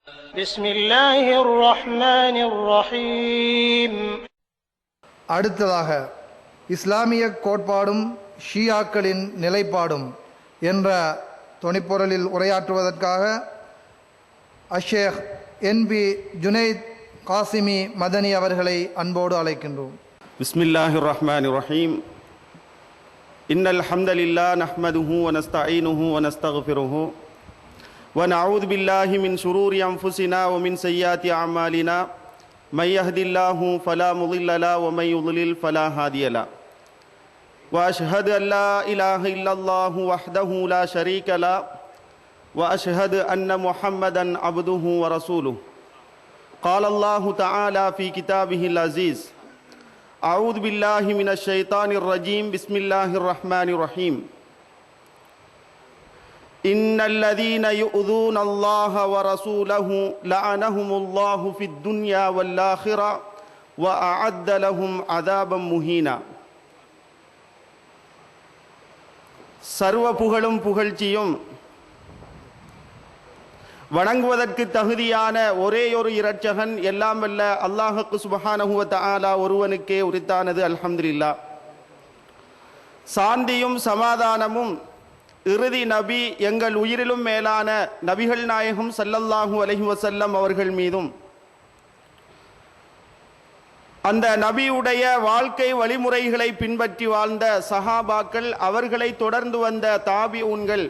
بسم الله الرحمن الرحيم. அடுத்ததாக இஸ்லாமிய கோட்பாடும் ஷியாக்களின் நிலைப்பாடும் என்ற துணைப்பொருளில் உரையாற்றுவதற்காக அஷேக் என்பி ஜுனைத் காசிமி மதனி அவர்களை அன்போடு அழைக்கின்றோம். பிஸ்மில்லாஹிர் ரஹ்மானிர் ரஹீம். இன்னல் ஹம்தலில்லாஹ் நஹ்மதுஹு வ நஸ்தஈனுஹு வ நஸ்தக்ஃபிருஹு வ நஊது பில்லாஹி மின் ஷுரூரி அன்ஃபுஸினா வ மின் ஸய்யிஆத்தி அஅமாலினா மை யஹ்தில்லாஹு ஃபலா முضில்ல லஹு வ மை யுض்லில் ஃபலா ஹாதிய லஹு வ அஷ்ஹது அன் லா இலாஹ இல்லல்லாஹு வஹ்தஹு லா ஷரீக லஹு வ அஷ்ஹது அன்ன முஹம்மதன் அப்துஹு வ ரசூலுஹு. قال الله تعالى في كتابه العزيز أعوذ بالله من الشيطان الرجيم بسم الله الرحمن الرحيم. إن الذين يؤذون الله ورسوله لعنهم الله في الدنيا والآخرة وأعد لهم عذابا مهينا. சர்வ புகழும் புகழ்ச்சியும் வணங்குவதற்கு தகுதியான ஒரேயொரு இரட்சகன் எல்லாம் வல்ல அல்லாஹ்வுக்கு சுப்ஹானஹு வ தஆலா ஒருவனுக்கே உரித்தானது. அல்ஹம்துலில்லாஹ். சாந்தியும் சமாதானமும் இறுதி நபி எங்கள் உயிரிலும் மேலான நபிகள் நாயகம் ஸல்லல்லாஹு அலைஹி வஸல்லம் அவர்கள் மீதும் அந்த நபியுடைய வாழ்க்கை வழிமுறைகளை பின்பற்றி வாழ்ந்த சஹாபாக்கள், அவர்களை தொடர்ந்து வந்த தாபிஊன்கள்,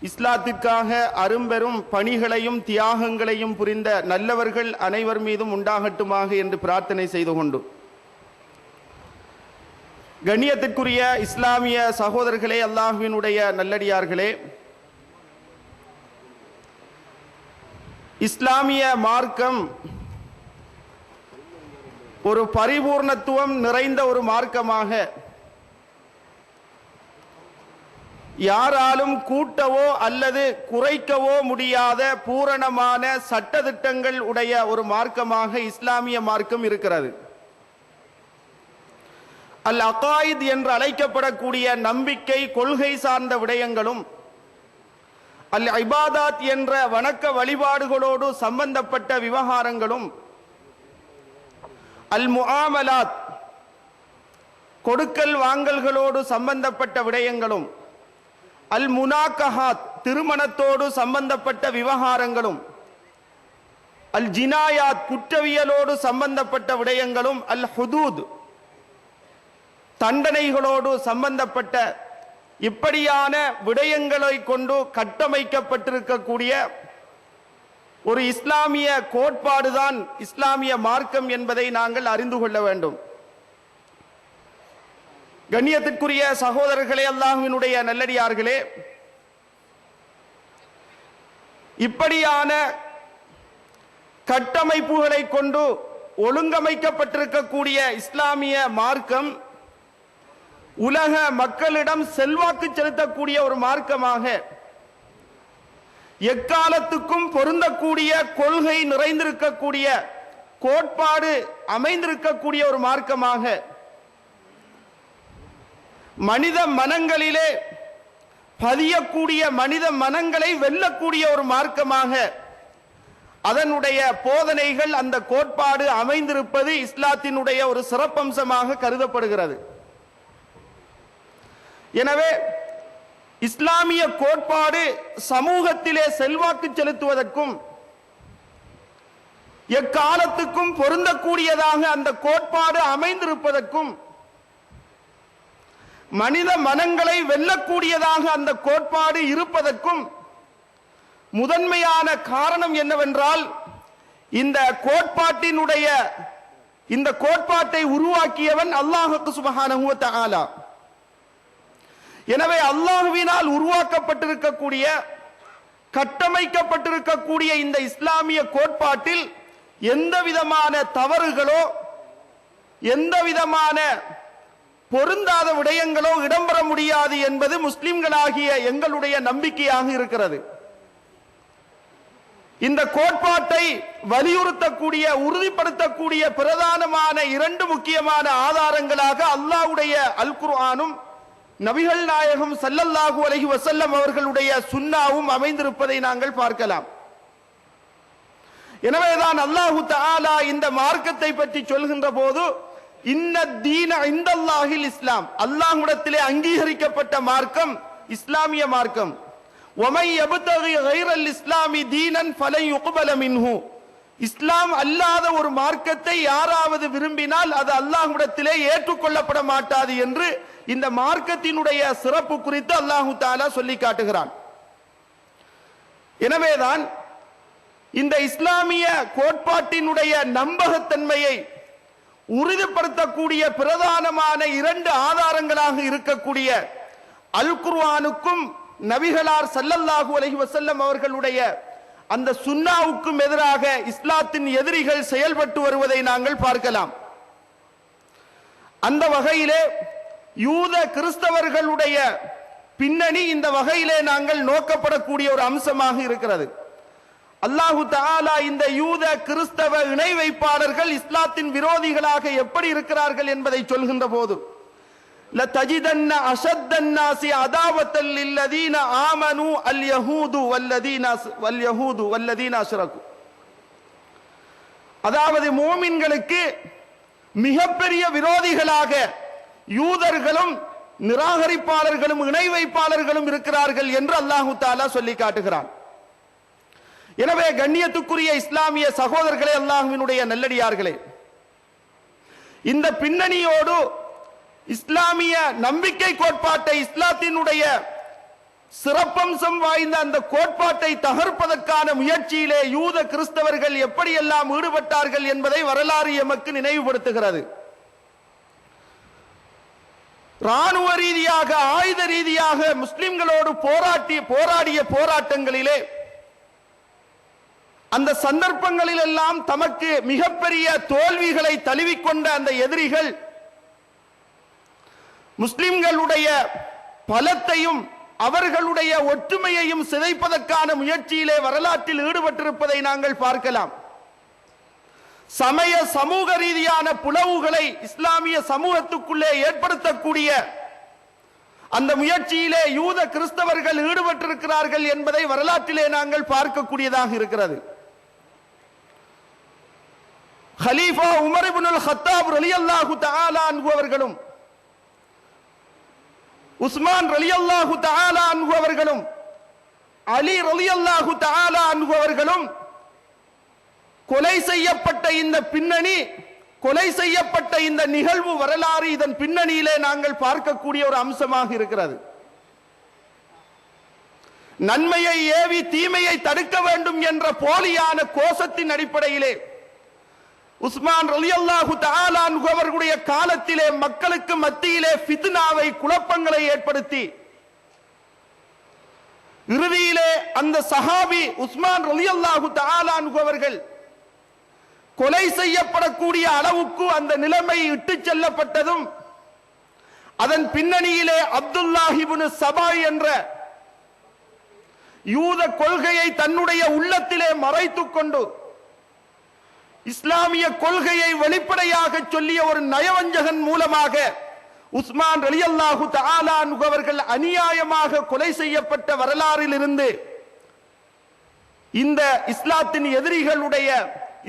இஸ்லாத்திற்காக அரும்பெரும் பணிகளையும் தியாகங்களையும் புரிந்த நல்லவர்கள் அனைவர் மீதும் உண்டாகட்டுமாக என்று பிரார்த்தனை செய்து கொண்டு, கண்ணியத்திற்குரிய இஸ்லாமிய சகோதரர்களே, அல்லாஹ்வினுடைய நல்லடியார்களே, இஸ்லாமிய மார்க்கம் ஒரு பரிபூர்ணத்துவம் நிறைந்த ஒரு மார்க்கமாக, யாராலும் கூட்டவோ அல்லது குறைக்கவோ முடியாத பூரணமான சட்டதிட்டங்கள் உடைய ஒரு மார்க்கமாக இஸ்லாமிய மார்க்கம் இருக்கிறது. அல் அகாயித் என்று அழைக்கப்படக்கூடிய நம்பிக்கை கொள்கை சார்ந்த விடயங்களும், அல் இபாதாத் என்ற வணக்க வழிபாடுகளோடு சம்பந்தப்பட்ட விவகாரங்களும், அல் முஆமலாத் கொடுக்கல் வாங்கல்களோடு சம்பந்தப்பட்ட விடயங்களும், அல் முனாக்கஹாத் திருமணத்தோடு சம்பந்தப்பட்ட விவகாரங்களும், அல் ஜினாயாத் குற்றவியலோடு சம்பந்தப்பட்ட விடயங்களும், அல் ஹுதூத் தண்டனைகளோடு சம்பந்தப்பட்ட இப்படியான விடயங்களை கொண்டு கட்டமைக்கப்பட்டிருக்கக்கூடிய ஒரு இஸ்லாமிய கோட்பாடுதான் இஸ்லாமிய மார்க்கம் என்பதை நாங்கள் அறிந்து கொள்ள வேண்டும். கண்ணியத்திற்குரிய சகோதரர்களே, அல்லாஹ்வினுடைய நல்லடியார்களே, இப்படியான கட்டமைப்புகளை கொண்டு ஒழுங்கமைக்கப்பட்டிருக்கக்கூடிய இஸ்லாமிய மார்க்கம் உலக மக்களிடம் செல்வாக்கு செலுத்தக்கூடிய ஒரு மார்க்கமாக, எக்காலத்துக்கும் பொருந்தக்கூடிய கொள்கை நிறைந்திருக்கக்கூடிய கோட்பாடு அமைந்திருக்கக்கூடிய ஒரு மார்க்கமாக, மனித மனங்களிலே பதியக்கூடிய மனித மனங்களை வெல்லக்கூடிய ஒரு மார்க்கமாக அதனுடைய போதனைகள், அந்த கோட்பாடு அமைந்திருப்பது இஸ்லாத்தினுடைய ஒரு சிறப்பம்சமாக கருதப்படுகிறது. எனவே இஸ்லாமிய கோட்பாடு சமூகத்திலே செல்வாக்கு செலுத்துவதற்கும் எக்காலத்துக்கும் பொருந்தக்கூடியதாக அந்த கோட்பாடு அமைந்திருப்பதற்கும், மனித மனங்களை வெல்லக்கூடியதாக அந்த கோட்பாடு இருப்பதற்கும் முதன்மையான காரணம் என்னவென்றால், இந்த கோட்பாட்டை உருவாக்கியவன் அல்லாஹ்வுக்கு சுப்ஹானஹு வ தஆலா. எனவே அல்லாஹ்வினால் உருவாக்கப்பட்டிருக்கக்கூடிய கட்டமைக்கப்பட்டிருக்கக்கூடிய இந்த இஸ்லாமிய கோட்பாட்டில் எந்த விதமான தவறுகளோ எந்த விதமான பொருந்தாத விடயங்களோ இடம்பெற முடியாது என்பது முஸ்லிம்களாகிய எங்களுடைய நம்பிக்கையாக இருக்கிறது. இந்த கோட்பாட்டை வலியுறுத்தக்கூடிய உறுதிப்படுத்தக்கூடிய பிரதானமான இரண்டு முக்கியமான ஆதாரங்களாக அல்லாஹ்வுடைய அல் குர்ஆனும் நபிகள் நாயகம் ஸல்லல்லாஹு அலைஹி வஸல்லம் அவர்களுடைய சுன்னாவும் அமைந்திருப்பதை நாங்கள் பார்க்கலாம். எனவேதான் அல்லாஹு தஆலா இந்த மார்க்கத்தை பற்றி சொல்கின்ற போது இன்ன தீன இந்தல்லாஹில் இஸ்லாம், அல்லாஹ்விடத்திலே அங்கீகரிக்கப்பட்ட மார்க்கம் இஸ்லாமிய மார்க்கம். வமை யப்தகி கைரல் இஸ்லாமி தீனன் ஃபலை யுக்பல மின்ஹு, இஸ்லாம் அல்லாத ஒரு மார்க்கத்தை யாராவது விரும்பினால் அது அல்லாஹ்விடத்திலே ஏற்றுக்கொள்ளப்பட மாட்டாது என்று இந்த மார்க்கத்தினுடைய சிறப்பு குறித்து அல்லாஹு தஆலா சொல்லி காட்டுகிறான். எனவேதான் இந்த இஸ்லாமிய கோட்பாட்டினுடைய நம்பகத்தன்மையை உறுதிப்படுத்தக்கூடிய பிரதானமான 2 ஆதாரங்களாக இருக்கக்கூடிய அல் குர்ஆனுக்கும் நபிகளார் ஸல்லல்லாஹு அலைஹி வஸல்லம் அவர்களுடைய அந்த சுன்னாவுக்கும் எதிராக இஸ்லாத்தின் எதிரிகள் செயல்பட்டு வருவதை நாங்கள் பார்க்கலாம். அந்த வகையிலே யூத கிறிஸ்தவர்களுடைய பின்னணி இந்த வகையிலே நாங்கள் நோக்கப்படக்கூடிய ஒரு அம்சமாக இருக்கிறது. அல்லாஹு தஆலா இந்த யூத கிறிஸ்தவ இணை வைப்பாளர்கள் இஸ்லாத்தின் விரோதிகளாக எப்படி இருக்கிறார்கள் என்பதை சொல்கின்ற போது லதஜிதன்ன அஷத்தன்னாஸி அதாவத்தல் லில்லதீன ஆமனு அல் யஹூது வல்லதீன அஷ்ரகு, அதாவது மோமின்களுக்கு மிகப்பெரிய விரோதிகளாக யூதர்களும் நிராகரிப்பாளர்களும் இணை வைப்பாளர்களும் இருக்கிறார்கள் என்று அல்லாஹு தஆலா சொல்லி காட்டுகிறான். எனவே கண்ணியத்துக்குரிய இஸ்லாமிய சகோதரர்களே, அல்லாஹ்வினுடைய நல்லடியார்களே, இந்த பின்னணியோடு இஸ்லாமிய நம்பிக்கை கோட்பாட்டை, இஸ்லாத்தினுடைய சிறப்பம்சம் வாய்ந்த அந்த கோட்பாட்டை தகர்ப்பதற்கான முயற்சியிலே யூத கிறிஸ்தவர்கள் எப்படியெல்லாம் ஈடுபட்டார்கள் என்பதை வரலாறு எமக்கு நினைவுபடுத்துகிறது. ராணுவ ரீதியாக, ஆயுத ரீதியாக முஸ்லிம்களோடு போராடிய போராட்டங்களிலே அந்த சந்தர்ப்பங்களில் எல்லாம் தமக்கு மிகப்பெரிய தோல்விகளை தழுவிக்கொண்ட அந்த எதிரிகள் முஸ்லிம்களுடைய பலத்தையும் அவர்களுடைய ஒற்றுமையையும் சிதைப்பதற்கான முயற்சியிலே வரலாற்றில் ஈடுபட்டிருப்பதை நாங்கள் பார்க்கலாம். சமய சமூக ரீதியான புலவுகளை இஸ்லாமிய சமூகத்துக்குள்ளே ஏற்படுத்தக்கூடிய அந்த முயற்சியிலே யூத கிறிஸ்தவர்கள் ஈடுபட்டிருக்கிறார்கள் என்பதை வரலாற்றிலே நாங்கள் பார்க்கக்கூடியதாக இருக்கிறது. ஹலீஃபா உமர் இப்னுல் ஹத்தாப் ரலியல்லாஹு தஆலா அன்ஹு அவர்களும் உஸ்மான் ரலியல்லாஹு தஆலா அன்ஹு அவர்களும் அலி ரலியல்லாஹு தஆலா அன்ஹு அவர்களும் கொலை செய்யப்பட்ட இந்த பின்னணி, கொலை செய்யப்பட்ட இந்த நிகழ்வு வரலாறு, இதன் பின்னணியிலே நாங்கள் பார்க்கக்கூடிய ஒரு அம்சமாக இருக்கிறது. நன்மையை ஏவி தீமையை தடுக்க வேண்டும் என்ற போலியான கோஷத்தின் அடிப்படையிலே உஸ்மான் ரலியல்லாஹு தஆலா அன்ஹு அவர்களுடைய காலத்திலே மக்களுக்கு மத்தியிலே ஃபித்னாவை, குழப்பங்களை ஏற்படுத்தி இறுதியிலே அந்த சஹாபி உஸ்மான் ரலியல்லாஹு தஆலா அன்ஹு அவர்கள் கொலை செய்யப்படக்கூடிய அளவுக்கு அந்த நிலைமை இட்டு செல்லப்பட்டதும், அதன் பின்னணியிலே அப்துல்லாஹ் இப்னு சபா என்ற யூத கொள்கையை தன்னுடைய உள்ளத்திலே மறைத்துக் கொண்டு இஸ்லாமிய கொள்கையை வெளிப்படையாக சொல்லிய ஒரு நயவஞ்சகன் மூலமாக உஸ்மான் ரலியல்லாஹு தஆலா அன்ஹு அவர்கள் அநியாயமாக கொலை செய்யப்பட்ட வரலாறில் இருந்து இந்த இஸ்லாத்தின் எதிரிகளுடைய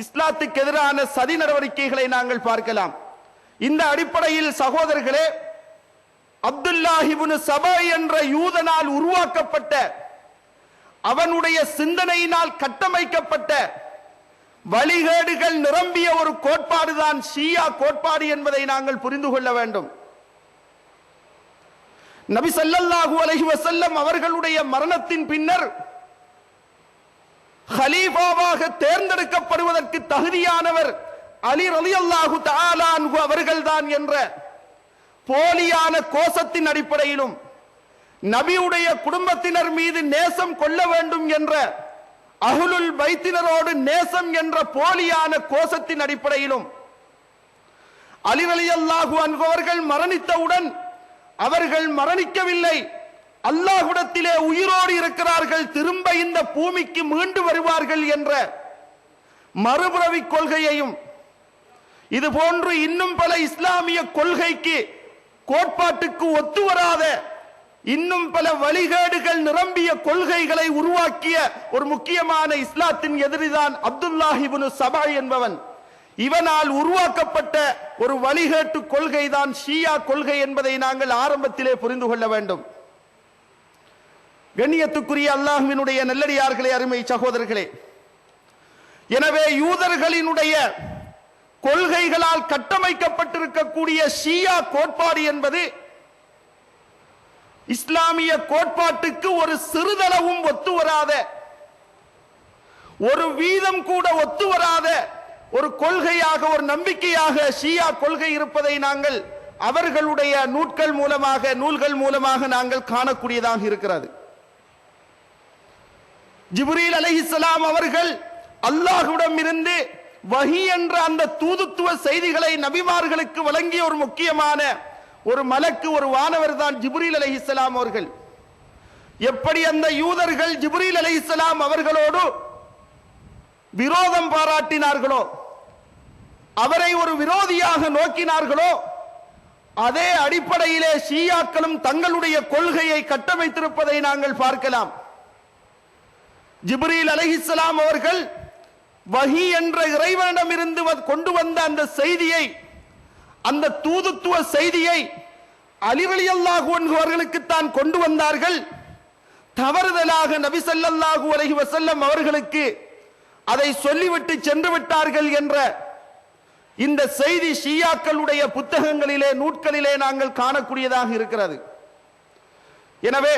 இஸ்லாத்துக்கு எதிரான சதி நடவடிக்கைகளை நாங்கள் பார்க்கலாம். இந்த அடிப்படையில் சகோதரர்களே, அப்துல்லாஹ் இப்னு சபா என்ற யூதனால் உருவாக்கப்பட்ட, அவனுடைய சிந்தனையினால் கட்டமைக்கப்பட்ட வழிகேடுகள் நிரம்பிய ஒரு கோட்பாடுதான் ஷியா கோட்பாடு என்பதை நாங்கள் புரிந்து கொள்ள வேண்டும். நபி ஸல்லல்லாஹு அலைஹி வஸல்லம் அவர்களுடைய மரணத்தின் பின்னர் ஹலீஃபாவாக தேர்ந்தெடுக்கப்படுவதற்கு தகுதியானவர் அலி ரலியல்லாஹு தஆலா அன்ஹு அவர்கள்தான் என்ற போலியான கோஷத்தின் அடிப்படையிலும், நபியுடைய குடும்பத்தினர் மீது நேசம் கொள்ள வேண்டும் என்ற அஹ்லுல் பைத்தினரோடு நேசம் என்ற போலியான கோஷத்தின் அடிப்படையிலும் அலி ரலியல்லாஹு அன்ஹு அவர்கள் மரணித்தவுடன் அவர்கள் மரணிக்கவில்லை, அல்லாஹ்விடத்திலே உயிரோடு இருக்கிறார்கள், திரும்ப இந்த பூமிக்கு மீண்டு வருவார்கள் என்ற மறுபிறவி கொள்கையையும், இது போன்று இன்னும் பல இஸ்லாமிய கொள்கைக்கு கோட்பாட்டுக்கு ஒத்து வராத இன்னும் பல வழிகேடுகள் நிரம்பிய கொள்கைகளை உருவாக்கிய ஒரு முக்கியமான இஸ்லாத்தின் எதிரிதான் அப்துல்லாஹ் இப்னு சபா என்பவன். இவனால் உருவாக்கப்பட்ட ஒரு வழிகேட்டு கொள்கை தான் ஷியா கொள்கை என்பதை நாங்கள் ஆரம்பத்திலே புரிந்து கொள்ள வேண்டும். கண்ணியத்துக்குரிய அல்லாஹ்வினுடைய நல்லடியார்களே, அருமை சகோதரர்களே, எனவே யூதர்களினுடைய கொள்கைகளால் கட்டமைக்கப்பட்டிருக்கக்கூடிய ஷியா கோட்பாடு என்பது இஸ்லாமிய கோட்பாட்டுக்கு ஒரு சிறிதளவும் ஒத்து வராத, ஒரு வீதம் கூட ஒத்து வராத ஒரு கொள்கையாக, ஒரு நம்பிக்கையாக ஷியா கொள்கை இருப்பதை நாங்கள் அவர்களுடைய நூல்கள் மூலமாக நாங்கள் காணக்கூடியதாக இருக்கிறது. ஜிப்ரீல் அலைஹிஸ்ஸலாம் அவர்கள் அல்லாஹ்விடம் இருந்து வஹி என்ற அந்த தூதுத்துவ செய்திகளை நபிமார்களுக்கு வழங்கிய ஒரு முக்கியமான ஒரு மலக்கு, ஒரு வானவர் தான் ஜிப்ரீல் அலைஹிஸ்ஸலாம் அவர்கள். எப்படி அந்த யூதர்கள் ஜிப்ரீல் அலைஹிஸ்ஸலாம் அவர்களோடு விரோதம் பாராட்டினார்களோ, அவரை ஒரு விரோதியாக நோக்கினார்களோ, அதே அடிப்படையிலே ஷியாக்களும் தங்களுடைய கொள்கையை கட்டமைத்திருப்பதை நாங்கள் பார்க்கலாம். ஜிப்ரீல் அலைஹிஸ்ஸலாம் அவர்கள் வஹி என்ற இறைவனிடமிருந்து கொண்டு வந்த அந்த செய்தியை, அந்த தூதுத்துவ செய்தியை அலி ரலியல்லாஹு அன்ஹு அவர்களுக்கு தான் கொண்டு வந்தார்கள். தவறுதலாக நபி ஸல்லல்லாஹு அலைஹி வஸல்லம் அவர்களுக்கு அதை சொல்லிவிட்டு சென்று விட்டார்கள் என்ற இந்த செய்தி ஷியாக்களுடைய புத்தகங்களிலே, நூட்களிலே நாங்கள் காணக்கூடியதாக இருக்கிறது. எனவே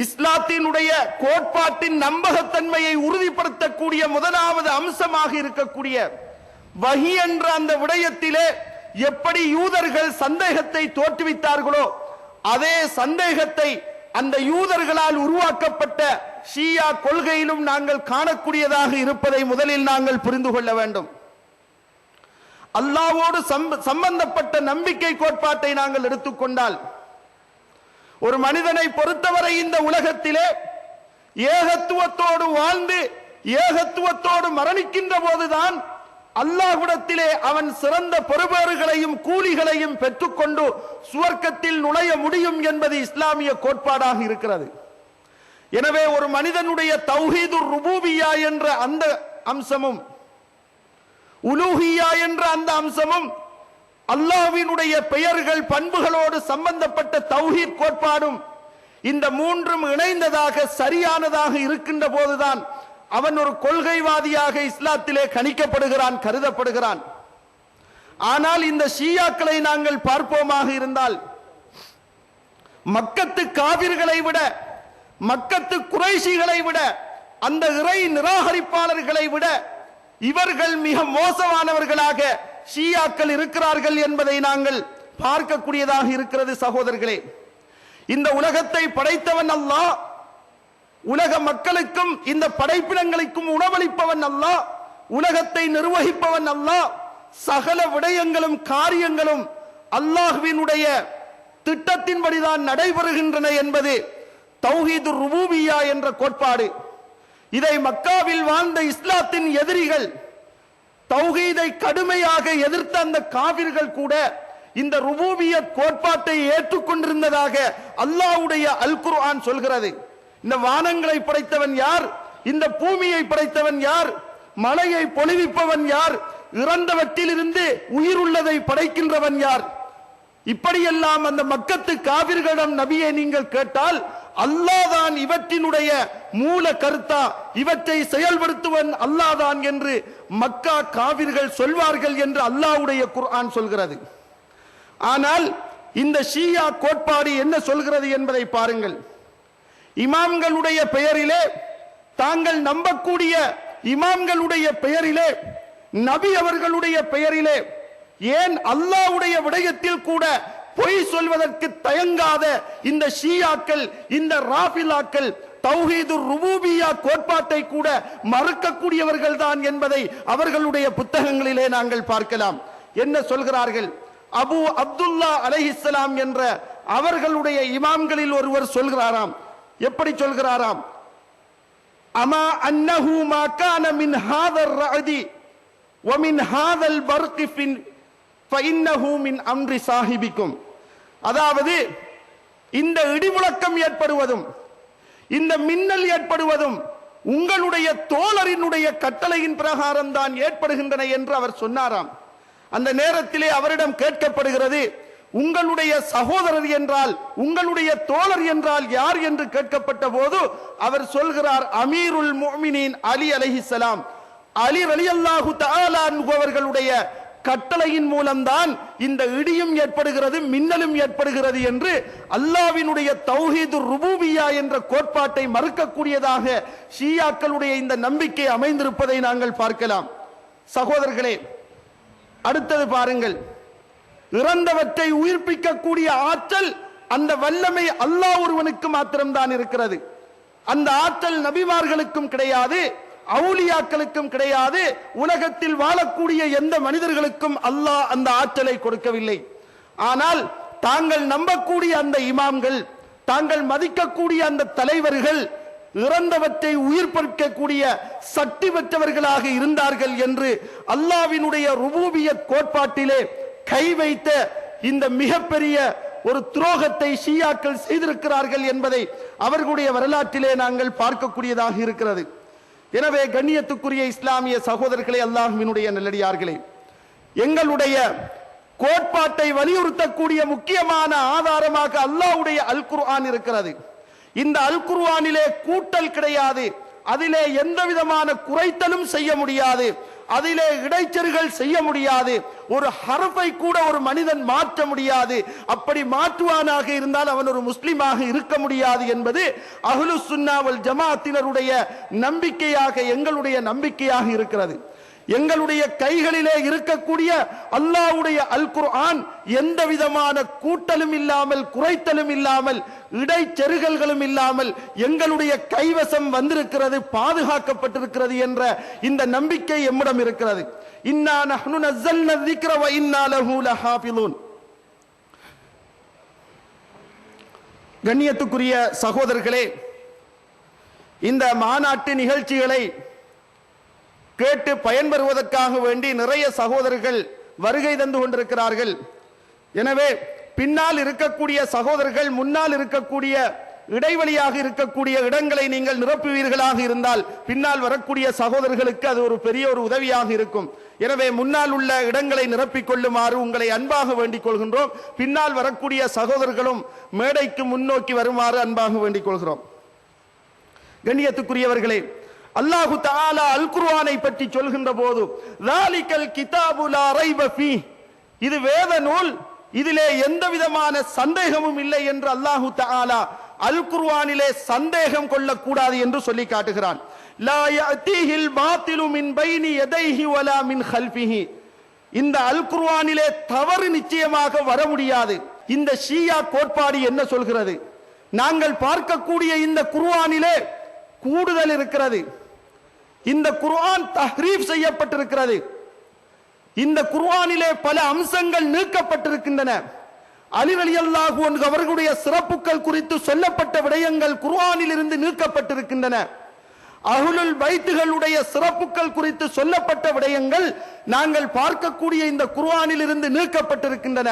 இஸ்லாத்தினுடைய கோட்பாட்டின் நம்பகத்தன்மையை உறுதிப்படுத்தக்கூடிய முதலாவது அம்சமாக இருக்கக்கூடிய வஹி என்ற அந்த விடயத்திலே எப்படி யூதர்கள் சந்தேகத்தை தோற்றுவித்தார்களோ, அதே சந்தேகத்தை அந்த யூதர்களால் உருவாக்கப்பட்ட ஷியா கொள்கையிலும் நாங்கள் காணக்கூடியதாக இருப்பதை முதலில் நாங்கள் புரிந்து கொள்ள வேண்டும். அல்லாஹ்வோடு சம்பந்தப்பட்ட நம்பிக்கை கோட்பாட்டை நாங்கள் எடுத்துக்கொண்டால், ஒரு மனிதனை பொறுத்தவரை இந்த உலகத்திலே ஏகத்துவத்தோடு வாழ்ந்து ஏகத்துவத்தோடு மரணிக்கின்ற போதுதான் அல்லாஹ்விடத்திலே அவன் சிறந்த பெறுபேறுகளையும் கூலிகளையும் பெற்றுக்கொண்டு சுவர்க்கத்தில் நுழைய முடியும் என்பது இஸ்லாமிய கோட்பாடாக இருக்கிறது. எனவே ஒரு மனிதனுடைய தௌஹீதுர் ருபூபிய்யா என்ற அந்த அம்சமும், உலூஹிய்யா என்ற அந்த அம்சமும், அல்லாஹ்வினுடைய பெயர்கள் பண்புகளோடு சம்பந்தப்பட்ட தௌஹீத் கோட்பாடும், இந்த மூன்றும் இணைந்ததாக சரியானதாக இருக்கின்ற போதுதான் அவன் ஒரு கொள்கைவாதியாக இஸ்லாத்திலே கணிக்கப்படுகிறான், கருதப்படுகிறான். ஆனால் இந்த ஷியாக்களை நாங்கள் பார்ப்போமாக இருந்தால், மக்கத்து காவிர்களை விட, மக்கத்து குறைஷிகளை விட, அந்த இறை நிராகரிப்பாளர்களை விட இவர்கள் மிக மோசமானவர்களாக ஷியாக்கள் இருக்கிறார்கள் என்பதை நாங்கள் பார்க்கக்கூடியதாக இருக்கிறது. சகோதரர்களே, இந்த உலகத்தை படைத்தவன் அல்லாஹ், உலக மக்களுக்கும் இந்த படைப்பினங்களுக்கும் உணவளிப்பவன் அல்லாஹ், உலகத்தை நிர்வகிப்பவன் அல்லாஹ். சகல விடயங்களும் காரியங்களும் அல்லாஹ்வினுடைய திட்டத்தின்படிதான் நடைபெறுகின்றன என்பது தௌஹீதுர் ருபூபிய்யா என்ற கோட்பாடு. இதை மக்காவில் வாழ்ந்த இஸ்லாத்தின் எதிரிகள், தௌஹீதை கடுமையாக எதிர்த்த அந்த காவிர்கள் கூட இந்த ருபூபியத் கோட்பாட்டை ஏற்றுக்கொண்டிருந்ததாக அல்லாஹ்வுடைய அல் குர்ஆன் சொல்கிறது. இந்த வானங்களை படைத்தவன் யார்? இந்த பூமியை படைத்தவன் யார்? மலையை பொழிவிப்பவன் யார்? இறந்தவற்றிலிருந்து உயிருள்ளதை படைக்கின்றவன் யார்? இப்படியெல்லாம் அந்த மக்கத்து காவிர்களிடம் நபியை நீங்கள் கேட்டால், அல்லாஹ் தான் இவற்றினுடைய மூல கருத்தா, இவற்றை செயல்படுத்துவன் அல்லாஹ் தான் என்று மக்கா காவிர்கள் சொல்வார்கள் என்று அல்லாஹ்வுடைய குர்ஆன் சொல்கிறது. ஆனால் இந்த ஷியா கோட்பாடு என்ன சொல்கிறது என்பதை பாருங்கள். இமாம்களுடைய பெயரிலே, தாங்கள் நம்பக்கூடிய இமாம்களுடைய பெயரிலே, நபி அவர்களுடைய பெயரிலே, ஏன் அல்லாஹ்வுடைய விடயத்தில் கூட பொய் சொல்வதற்கு தயங்காத இந்த ஷியாக்கள், இந்த ராஃபிலாக்கள் தௌஹீதுர் ருபூபிய்யா கோட்பாட்டை கூட மறுக்கக்கூடியவர்கள் தான் என்பதை அவர்களுடைய புத்தகங்களிலே நாங்கள் பார்க்கலாம். என்ன சொல்கிறார்கள்? அபு அப்துல்லா அலைஹிஸ்ஸலாம் என்ற அவர்களுடைய இமாம்களில் ஒருவர் சொல்கிறாராம். எப்படி சொல்கிறாராம்? அமா அன்னஹு மா கான மின் ஹாதர் ரஅதி வ மின் ஹாதல் பர்கி ஃபஇன்னஹு மின் அம்ரி சாஹிபிக்கும். அதாவது இந்த இடிமுழக்கம் ஏற்படுவதும் இந்த மின்னல் ஏற்படுவதும் உங்களுடைய தோழரினுடைய கட்டளையின் பிரகாரம் தான் ஏற்படுகின்றன என்று அவர் சொன்னாராம். அந்த நேரத்திலே அவரிடம் கேட்கப்படுகிறது, உங்களுடைய சகோதரர் என்றால், உங்களுடைய தோழர் என்றால் யார் என்று கேட்கப்பட்ட போது அவர் சொல்கிறார், அமீருல் முஃமினீன் அலி அலைஹிஸ்ஸலாம். அலி ரலியல்லாஹு தஆலா அன்ஹு அவர்களுடைய கட்டளையின் மூலம்தான் இந்த இடியும் ஏற்படுகிறது, மின்னலும் ஏற்படுகிறது என்று அல்லாஹ்வினுடைய தௌஹீதுர் ருபூபிய்யா என்ற கோட்பாட்டை மறுக்கக்கூடியதாக ஷியாக்களுடைய இந்த நம்பிக்கை அமைந்திருப்பதை நாங்கள் பார்க்கலாம். சகோதரர்களே, அடுத்தது பாருங்கள், இறந்தவற்றை உயிர்ப்பிக்கக்கூடிய ஆற்றல், அந்த வல்லமை அல்லாஹ் ஒருவனுக்கு மாத்திரம்தான் இருக்கிறது. அந்த ஆற்றல் நபிமார்களுக்கும் கிடையாது, அவுலியாக்களுக்கும் கிடையாது, உலகத்தில் வாழக்கூடிய எந்த மனிதர்களுக்கும் அல்லாஹ் அந்த ஆற்றலை கொடுக்கவில்லை. ஆனால் தாங்கள் நம்பக்கூடிய அந்த இமாம்கள், தாங்கள் மதிக்கக்கூடிய அந்த தலைவர்கள் இறந்தவற்றை உயிர்ப்பிக்கக்கூடிய சக்தி பெற்றவர்களாக இருந்தார்கள் என்று அல்லாஹ்வினுடைய ருபூபியத் கோட்பாட்டிலே கை வைத்த இந்த மிகப்பெரிய ஒரு துரோகத்தை ஷியாக்கள் செய்திருக்கிறார்கள் என்பதை அவர்களுடைய வரலாற்றிலே நாங்கள் பார்க்கக்கூடியதாக இருக்கிறது. எனவே கண்ணியத்துக்குரிய இஸ்லாமிய சகோதரர்களே, அல்லாஹ்வினுடைய நல்லடியார்களே, எங்களுடைய கோட்பாட்டை வலியுறுத்தக்கூடிய முக்கியமான ஆதாரமாக அல்லாஹ்வுடைய அல் குர்ஆன் இருக்கிறது. இந்த அல் குர்ஆனிலே கூட்டல் கிடையாது, அதிலே எந்த விதமான குறைத்தலும் செய்ய முடியாது, அதிலே இடைச்செருகள் செய்ய முடியாது, ஒரு ஹர்ஃபை கூட ஒரு மனிதன் மாற்ற முடியாது. அப்படி மாற்றுவானாக இருந்தால் அவன் ஒரு முஸ்லிமாக இருக்க முடியாது என்பது அஹ்லுஸ் சுன்னா வல் ஜமாஅத்தினருடைய நம்பிக்கையாக, எங்களுடைய நம்பிக்கையாக இருக்கிறது. எங்களுடைய கைகளிலே இருக்கக்கூடிய அல்லாஹ்வுடைய அல் குர்ஆன் எந்த விதமான கூட்டலும் இல்லாமல், குறைத்தலும் இல்லாமல், இடைச்செருகல்களும் இல்லாமல் எங்களுடைய கைவசம் வந்திருக்கிறது, பாதுகாக்கப்பட்டிருக்கிறது என்ற இந்த நம்பிக்கை எம்மிடம் இருக்கிறது. இன்னா நஹ்னு நஸல்னா ذிக்ர வ இன்னா லஹு லஹாஃபிலூன். கண்ணியத்துக்குரிய சகோதரர்களே, இந்த மாநாட்டு நிகழ்ச்சிகளை கேட்டு பயன்பெறுவதற்காக வேண்டி நிறைய சகோதரர்கள் வருகை தந்து கொண்டிருக்கிறார்கள். எனவே பின்னால் இருக்கக்கூடிய சகோதரர்கள் முன்னால் இருக்கக்கூடிய இடைவெளியாக இருக்கக்கூடிய இடங்களை நீங்கள் நிரப்புவீர்களாக இருந்தால் பின்னால் வரக்கூடிய சகோதரர்களுக்கு அது ஒரு பெரிய ஒரு உதவியாக இருக்கும். எனவே முன்னால் உள்ள இடங்களை நிரப்பிக் கொள்ளுமாறு உங்களை அன்பாக வேண்டிக் கொள்கின்றோம். பின்னால் வரக்கூடிய சகோதரர்களும் மேடைக்கு முன்னோக்கி வருமாறு அன்பாக வேண்டிக் கொள்கிறோம். கண்ணியத்துக்குரியவர்களே, அல்லாஹு தஆலா அல் குர்ஆனை பற்றி சொல்கின்ற போது ذَلِكَ الْكِتَابُ لَا رَيْبَ فِيهِ, இது வேத நூல், இதிலே எந்த விதமான சந்தேகமும் இல்லை என்று அல்லாஹு தஆலா அல் குர்ஆனிலே சந்தேகம் கொள்ளக்கூடாது என்று சொல்லி காட்டுகிறான். லா யஅதீஹில் பாத்திலு மின் பைனி யதைஹி வலா மின் கல்ஃபிஹி, இந்த அல் குர்ஆனிலே தவறு நிச்சயமாக வர முடியாது. இந்த ஷியா கோட்பாடு என்ன சொல்கிறது? நாங்கள் பார்க்கக்கூடிய இந்த குர்ஆனிலே கூடுதல் இருக்கிறது, இந்த குர்ஆன் தஹ்ரீஃப் செய்யப்பட்டிருக்கிறது, இந்த குர்ஆனிலே பல அம்சங்கள் நீக்கப்பட்டிருக்கின்றன. அலி ரலியல்லாஹு அன்ஹு அவர்களுடைய சிறப்புகள் குறித்து சொல்லப்பட்ட விடயங்கள் குர்ஆனில் இருந்து நீக்கப்பட்டிருக்கின்றன. அஹ்லுல் பைத்துகளுடைய சிறப்புகள் குறித்து சொல்லப்பட்ட விடயங்கள் நாங்கள் பார்க்கக்கூடிய இந்த குர்ஆனில் இருந்து நீக்கப்பட்டிருக்கின்றன.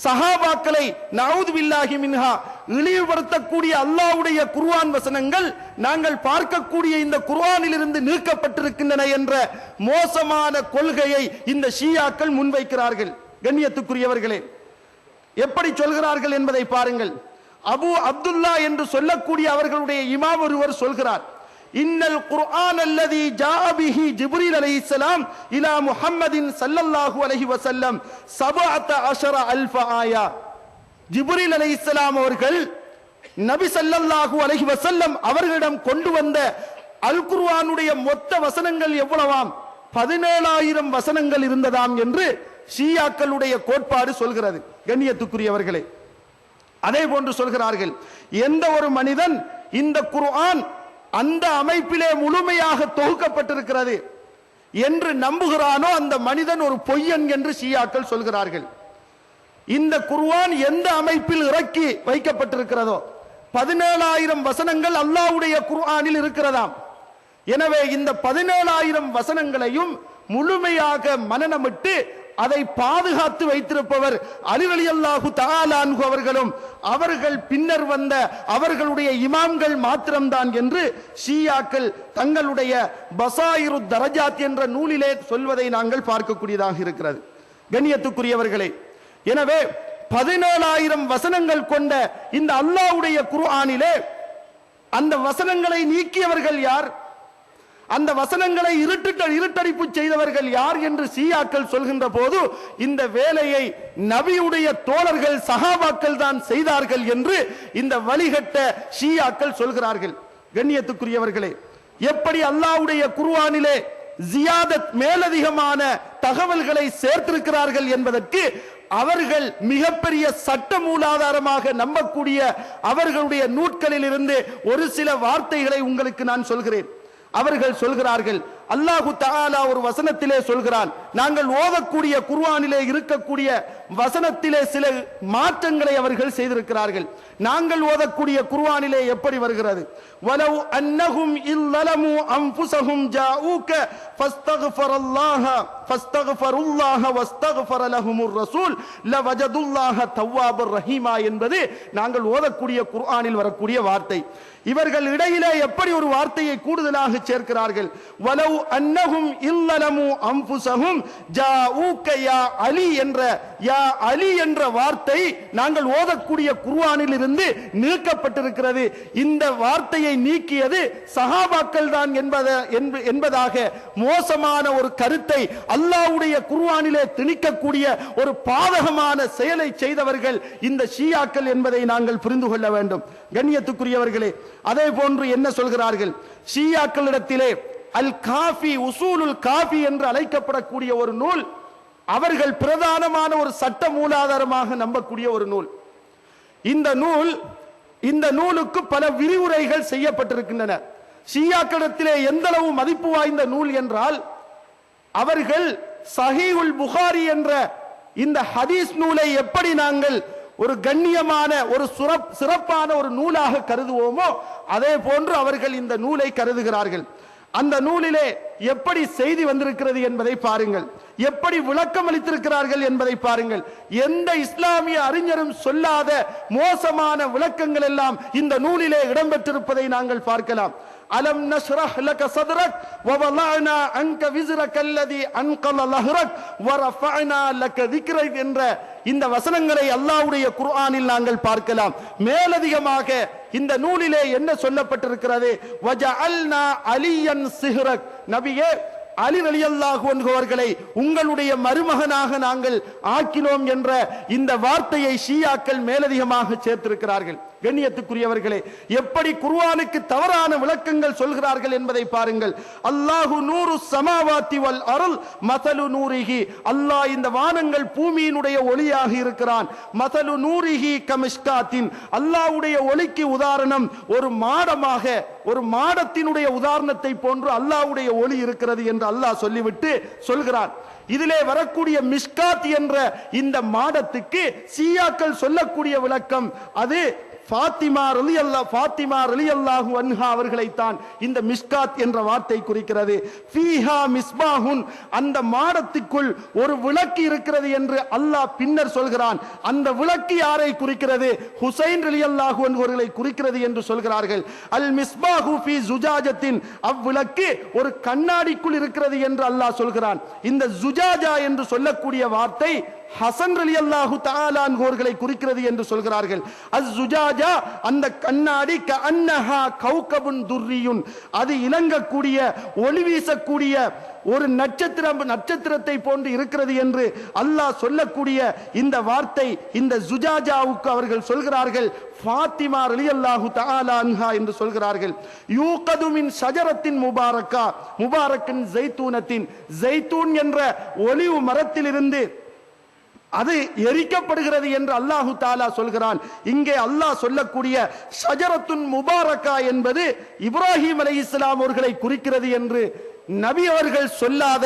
சஹாபாக்களை நஊது பில்லாஹி மின்ஹா இழிவுபடுத்தக்கூடிய அல்லாஹ்வுடைய குர்ஆன் வசனங்கள் நாங்கள் பார்க்கக்கூடிய இந்த குர்ஆனில் இருந்து நீக்கப்பட்டிருக்கின்றன என்ற மோசமான கொள்கையை இந்த ஷியாக்கள் முன்வைக்கிறார்கள். கண்ணியத்துக்குரியவர்களே, எப்படி சொல்கிறார்கள் என்பதை பாருங்கள். அபு அப்துல்லா என்று சொல்லக்கூடிய அவர்களுடைய இமாம் ஒருவர் சொல்கிறார், இன்னல் குர்ஆன் அல்லதி ஜாஅ பிஹி ஜிப்ரீல் அலைஹிஸ்ஸலாம் இலா முஹம்மதின் ஸல்லல்லாஹு அலைஹி வஸல்லம் 17,000 ஆயா. ஜிப்ரீல் அலைஹிஸ்ஸலாம் அவர்கள் நபி ஸல்லல்லாஹு அலைஹி வஸல்லம் அவர்களிடம் கொண்டு வந்த அல் குர்ஆனுடைய மொத்த வசனங்கள் எவ்வளவாம்? 17,000 வசனங்கள் இருந்ததாம் என்று ஷியாக்களுடைய கோட்பாடு சொல்கிறது. கண்ணியத்துக்குரியவர்களே, அதே போன்று சொல்கிறார்கள், எந்த ஒரு மனிதன் இந்த குர்ஆன் அந்த அமைப்பிலே முழுமையாக தொகுக்கப்பட்டிருக்கிறது என்று நம்புகிறானோ அந்த மனிதன் ஒரு பொய்யன் என்று ஷியாக்கள் சொல்கிறார்கள். இந்த குர்ஆன் எந்த அமைப்பில் இறக்கி வைக்கப்பட்டிருக்கிறதோ 17,000 வசனங்கள் அல்லாஹ்வுடைய குர்ஆனில் இருக்கிறதாம். எனவே இந்த 17,000 வசனங்களையும் முழுமையாக மனனமிட்டு அதை பாதுகாத்து வைத்திருப்பவர் அலி ரலியல்லாஹு தஆலா அன்ஹு அவர்களும் அவர்கள் பின்னர் வந்த அவர்களுடைய இமாம்கள் மாத்திரம்தான் என்று ஷியாக்கள் தங்களுடைய பசாயிரு தரஜாத் என்ற நூலிலே சொல்வதை நாங்கள் பார்க்கக்கூடியதாக இருக்கிறது. கண்ணியத்துக்குரியவர்களே, எனவே 17,000 வசனங்கள் கொண்ட இந்த அல்லாஹ்வுடைய குர்ஆனிலே அந்த வசனங்களை நீக்கியவர்கள் யார், அந்த வசனங்களை இருட்டடிப்பு செய்தவர்கள் யார் என்று ஷியாக்கள் சொல்கின்ற போது இந்த வேலையை நபியுடைய தோழர்கள் சஹாபாக்கள் தான் செய்தார்கள் என்று இந்த வழிகட்ட ஷியாக்கள் சொல்கிறார்கள். கண்ணியத்துக்குரியவர்களே, எப்படி அல்லாஹ்வுடைய குர்ஆனிலே ஜியாதத் மேலதிகமான தகவல்களை சேர்த்திருக்கிறார்கள் என்பதற்கு அவர்கள் மிகப்பெரிய சட்ட மூலாதாரமாக நம்பக்கூடிய அவர்களுடைய நூட்களில் இருந்து ஒரு சில வார்த்தைகளை உங்களுக்கு நான் சொல்கிறேன். அவர்கள் சொல்கிறார்கள், அல்லாஹு தஆலா ஒரு வசனத்திலே சொல்கிறான், நாங்கள் ஓதக்கூடிய குர்ஆனிலே இருக்கக்கூடிய வசனத்திலே சில மாற்றங்களை அவர்கள் செய்திருக்கிறார்கள். நாங்கள் ஓதக்கூடிய குர்ஆனிலே எப்படி வருகிறது, வலவ் அன்னஹும் இல்லலமு அன்ஃபுஸஹும் ஜாஊக ஃபஸ்தக்ஃபருல்லாஹ வஸ்தக்ஃபர லஹுமுர் ரசூல் லவஜதுல்லாஹ தவ்வாபுர் ரஹீமா என்பது நாங்கள் ஓதக்கூடிய குர்ஆனில் வரக்கூடிய வார்த்தை. இவர்கள் இடையிலே எப்படி ஒரு வார்த்தையை கூடுதலாக சேர்க்கிறார்கள், வலவ் அன்னஹும் இல்லலமு அன்ஃபுஸஹும் ஜாஊக யா அலி என்ற யா அலி என்ற வார்த்தை நாங்கள் ஓதக்கூடிய குர்ஆனில் இருந்து நீக்கப்பட்டிருக்கிறது. இந்த வார்த்தையை நீக்கியது சஹாபாக்கள் தான் என்பதாக மோசமான ஒரு கருத்தை அல்லாஹ்வுடைய குர்ஆனிலே திணிக்கக்கூடிய ஒரு பாதகமான செயலை செய்தவர்கள் இந்த ஷியாக்கள் என்பதை நாங்கள் புரிந்து கொள்ள வேண்டும். கண்ணியத்துக்குரியவர்களே, அதே போன்று என்ன சொல்கிறார்கள், ஷியாக்களிடத்திலே அல் காஃபி உசூலுல் காஃபி என்று அழைக்கப்படக்கூடிய ஒரு நூல் அவர்கள் பிரதானமான ஒரு சட்ட மூலாதாரமாக நம்பக்கூடிய ஒரு நூல். இந்த நூலுக்கு பல விரிவுரைகள் செய்யப்பட்டிருக்கின்றன. ஷியாக்களிடத்திலே எந்த அளவு மதிப்பு வாய்ந்த நூல் என்றால், அவர்கள் சஹீஹுல் புகாரி என்ற இந்த ஹதீஸ் நூலை எப்படி நாங்கள் ஒரு கண்ணியமான ஒரு சிறப்பான ஒரு நூலாக கருதுவோமோ அதே போன்று அவர்கள் இந்த நூலை கருதுகிறார்கள். அந்த நூலிலே எப்படி செய்தி வந்திருக்கிறது என்பதை பாருங்கள், எப்படி விளக்கம் அளித்திருக்கிறார்கள் என்பதை பாருங்கள். எந்த இஸ்லாமிய அறிஞரும் சொல்லாத மோசமான விளக்கங்கள் எல்லாம் இந்த நூலிலே இடம்பெற்றிருப்பதை நாங்கள் பார்க்கலாம். அலம் நஷ்ரஹ் லக சத்ரக் வவலஅனா அன்க விஸ்ரக அல்லதி அன்கல லஹ்ரக் வரஃபஅனா லக திக்ரக் என்ற இந்த வசனங்களை அல்லாஹ்வுடைய குர்ஆனில் நாங்கள் பார்க்கலாம். மேலதிகமாக இந்த நூலிலே என்ன சொல்லப்பட்டிருக்கிறது, வஜஅல்னா அலியன் சிஹ்ரக், நபியே அலி ரலியல்லாஹு அன்ஹு அவர்களை உங்களுடைய மருமகனாக நாங்கள் ஆக்கினோம் என்ற இந்த வார்த்தையை ஷியாக்கள் மேலதிகமாக சேர்த்திருக்கிறார்கள். கண்ணியத்துக்குரியவர்களே, எப்படி குர்ஆனுக்கு தவறான விளக்கங்கள் சொல்கிறார்கள் என்பதை பாருங்கள். அல்லாஹு நூறு சமாவாத்தி வல் அருள் மதலு நூரிஹி, அல்லாஹ் இந்த வானங்கள் பூமியினுடைய ஒளியாக இருக்கிறான். மதலு நூரிஹி கமிஷ்காத்தின், அல்லாஹ்வுடைய ஒளிக்கு உதாரணம் ஒரு மாடமாக, ஒரு மாடத்தினுடைய உதாரணத்தை போன்று அல்லாஹ்வுடைய ஒளி இருக்கிறது என்று அல்லாஹ் சொல்லிவிட்டு சொல்கிறான். இதிலே வரக்கூடிய மிஷ்காத் என்ற இந்த மாடத்துக்கு ஷியாக்கள் சொல்லக்கூடிய விளக்கம், அது ஃபாத்திமா ரலியல்லாஹு அன்ஹா அவர்களைத்தான் இந்த மிஷ்காத் என்ற வார்த்தை குறிக்கிறது. ஃபீஹா மிஸ்பாஹுன், அந்த மாடத்துக்குள் ஒரு விளக்கு இருக்கிறது என்று அல்லாஹ் பின்னர் சொல்கிறான். அந்த விளக்கு யாரை குறிக்கிறது, ஹுசைன் ரலியல்லாஹு அன்ஹு அவர்களை குறிக்கிறது என்று சொல்கிறார்கள். அல் மிஸ்பாஹு ஃபீ ஜுஜாஜத்தின், அவ்விளக்கு ஒரு கண்ணாடிக்குள் இருக்கிறது என்று அல்லாஹ் சொல்கிறான். இந்த ஜுஜாஜா என்று சொல்லக்கூடிய வார்த்தை ஹசன் ரலியல்லாஹு தஆலா அன்ஹு அவர்களை குறிக்கிறது என்று சொல்கிறார்கள். அஸ்ஸுஜாஜா, அந்த கண்ணாடி கஅன்னஹா கௌகபுன் துர்ரியுன், அது இலங்கக்கூடிய ஒளி வீசக்கூடிய ஒரு நட்சத்திரத்தை போன்று இருக்கிறது என்று அல்லாஹ் சொல்லக்கூடிய இந்த வார்த்தை, இந்த ஜுஜாஜாவுக்கு அவர்கள் சொல்கிறார்கள் ஃபாத்திமா ரலியல்லாஹு தஆலா அன்ஹா என்று சொல்கிறார்கள். யூகது மின் ஷஜரத்தின் முபாரக்கா, முபாரக்கின் ஜைத்தூனத்தின், ஜைத்தூன் என்ற ஒலிவு மரத்திலிருந்து அது எரிக்கப்படுகிறது என்று அல்லாஹு தாலா சொல்கிறான். இங்கே அல்லாஹ் சொல்லக்கூடிய ஷஜரத்துன் முபாரக்கா என்பது இப்ராஹிம் அலைஹிஸ்ஸலாம் அவர்களை குறிக்கிறது என்று நபி அவர்கள் சொல்லாத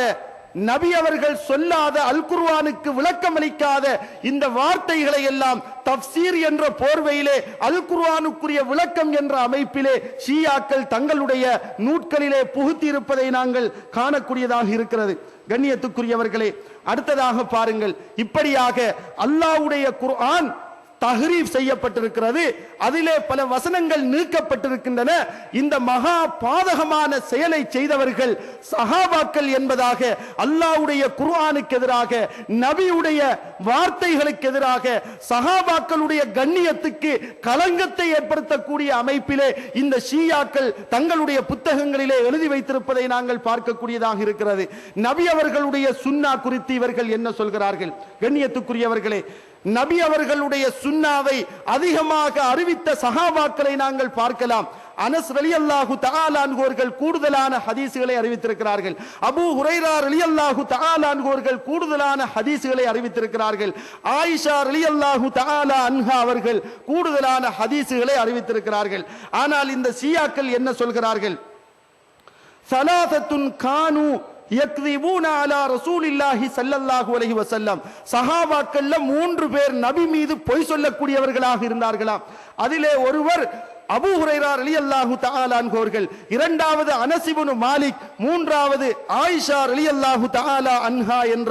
நபி அவர்கள் சொல்லாத அல் குர்ஆனுக்கு விளக்கம் அளிக்காத இந்த வார்த்தைகளை எல்லாம் தப்சீர் என்ற போர்வையிலே அல் குர்ஆனுக்குரிய விளக்கம் என்ற அமைப்பிலே ஷியாக்கள் தங்களுடைய நூட்களிலே புகுத்தி இருப்பதை நாங்கள் காணக்கூடியதாக இருக்கிறது. கண்ணியத்துக்குரியவர்களே, அடுத்ததாக பாருங்கள், இப்படியாக அல்லாஹ்வுடைய குர்ஆன் தஹ்ரீஃப் செய்யப்பட்டிருக்கிறது. அதிலே பல வசனங்கள் நீக்கப்பட்டிருக்கின்றன. இந்த மகா பாதகமான செயலை செய்தவர்கள் சஹாபாக்கள் என்பதாக அல்லாஹ்வுடைய குர்ஆனுக்கு எதிராக, நபியுடைய வார்த்தைகளுக்கு எதிராக, சஹாபாக்களுடைய கண்ணியத்துக்கு களங்கத்தை ஏற்படுத்தக்கூடிய அமைப்பிலே இந்த ஷியாக்கள் தங்களுடைய புத்தகங்களிலே எழுதி வைத்திருப்பதை நாங்கள் பார்க்கக்கூடியதாக இருக்கிறது. நபி அவர்களுடைய சுன்னா குறித்து இவர்கள் என்ன சொல்கிறார்கள்? கண்ணியத்துக்குரியவர்களே, நபி அவர்களுடைய சுன்னாவை அதிகமாக அறிவித்த சஹாபாக்களை நாங்கள் பார்க்கலாம். அனஸ் ரலியல்லாஹு தஆலா அன்ஹு அவர்கள் கூடுதலான ஹதீஸ்களை அறிவித்திருக்கிறார்கள். அபூ ஹுரைரா ரலியல்லாஹு தஆலா அன்ஹு அவர்கள் கூடுதலான ஹதீஸ்களை அறிவித்திருக்கிறார்கள். ஆயிஷா ரலியல்லாஹு தஆலா அன்ஹா அவர்கள் கூடுதலான ஹதீஸ்களை அறிவித்திருக்கிறார்கள். ஆனால் இந்த ஷியாக்கள் என்ன சொல்கிறார்கள்? ஸலாஸத்துன் கானு யக்திபூன அலா ரசூலில்லாஹி ஸல்லல்லாஹு அலைஹி வஸல்லம். சஹாபாக்கள்ல 3 பேர் நபி மீது பொய் சொல்லக்கூடியவர்களாக இருந்தார்களாம். அதிலே ஒருவர் அபூ ஹுரைரா ரலியல்லாஹு தஆலா அன்ஹு அவர்கள், இரண்டாவது அனஸ் இப்னு மாலிக், மூன்றாவது ஆயிஷா ரலியல்லாஹு தஆலா அன்ஹா என்ற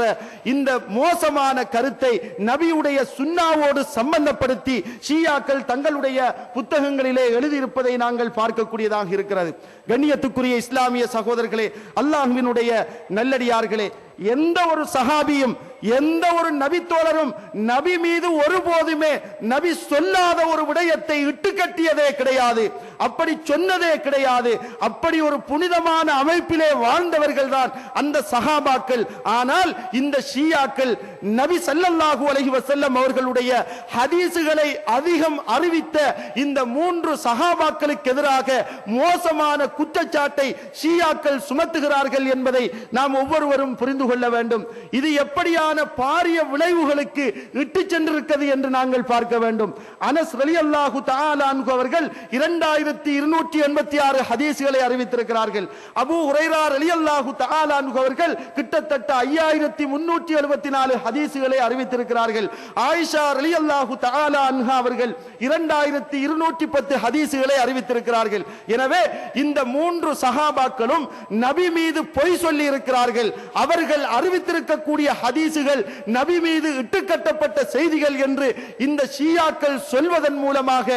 இந்த மோசமான கருத்தை நபியுடைய சுன்னாவோடு சம்பந்தப்படுத்தி ஷியாக்கள் தங்களுடைய புத்தகங்களிலே எழுதியிருப்பதை நாங்கள் பார்க்கக்கூடியதாக இருக்கிறது. கண்ணியத்துக்குரிய இஸ்லாமிய சகோதரர்களே, அல்லாஹ்வினுடைய நல்லடியார்களே, எந்த ஒரு சஹாபியும் எந்த ஒரு நபி தோழரும் நபி மீது ஒருபோதுமே நபி சொல்லாத ஒரு விடயத்தை இட்டுக்கட்டியதே கிடையாது, அப்படி சொன்னதே கிடையாது. அப்படி ஒரு புனிதமான அமைப்பிலே வாழ்ந்தவர்கள் தான் அந்த சஹாபாக்கள். ஆனால் இந்த ஷியாக்கள் நபி ஸல்லல்லாஹு அலைஹி வஸல்லம் அவர்களுடைய ஹதீசுகளை அதிகம் அறிவித்த இந்த 3 சஹாபாக்களுக்கு எதிராக மோசமான குற்றச்சாட்டை ஷியாக்கள் சுமத்துகிறார்கள் என்பதை நாம் ஒவ்வொருவரும் புரிந்து கொள்ள வேண்டும். இது எப்படியான பாரிய விளைவுகளுக்கு இட்டு சென்றிருக்கிறது என்று நாங்கள் பார்க்க வேண்டும். அனஸ் ரலியல்லாஹு தஆலா அன்ஹு அவர்கள் 2286 ஹதீஸ்களை அறிவித்திருக்கிறார்கள். அபூ ஹுரைரா ரலியல்லாஹு தஆலா அன்ஹு அவர்கள் கிட்டத்தட்ட 5374 ஹதீஸ்களை அறிவித்திருக்கிறார்கள். ஆயிஷா ரலியல்லாஹு தஆலா அன்ஹா அவர்கள் 2210 ஹதீஸ்களை அறிவித்திருக்கிறார்கள். எனவே இந்த 3 சஹாபாக்களும் நபி மீது பொய் சொல்லி இருக்கிறார்கள். அவர்கள் அறிவித்திருக்கக்கூடிய ஹதீசுகள் நபி மீது இட்டுக்கட்டப்பட்ட செய்திகள் என்று இந்த ஷியாக்கள் சொல்வதன் மூலமாக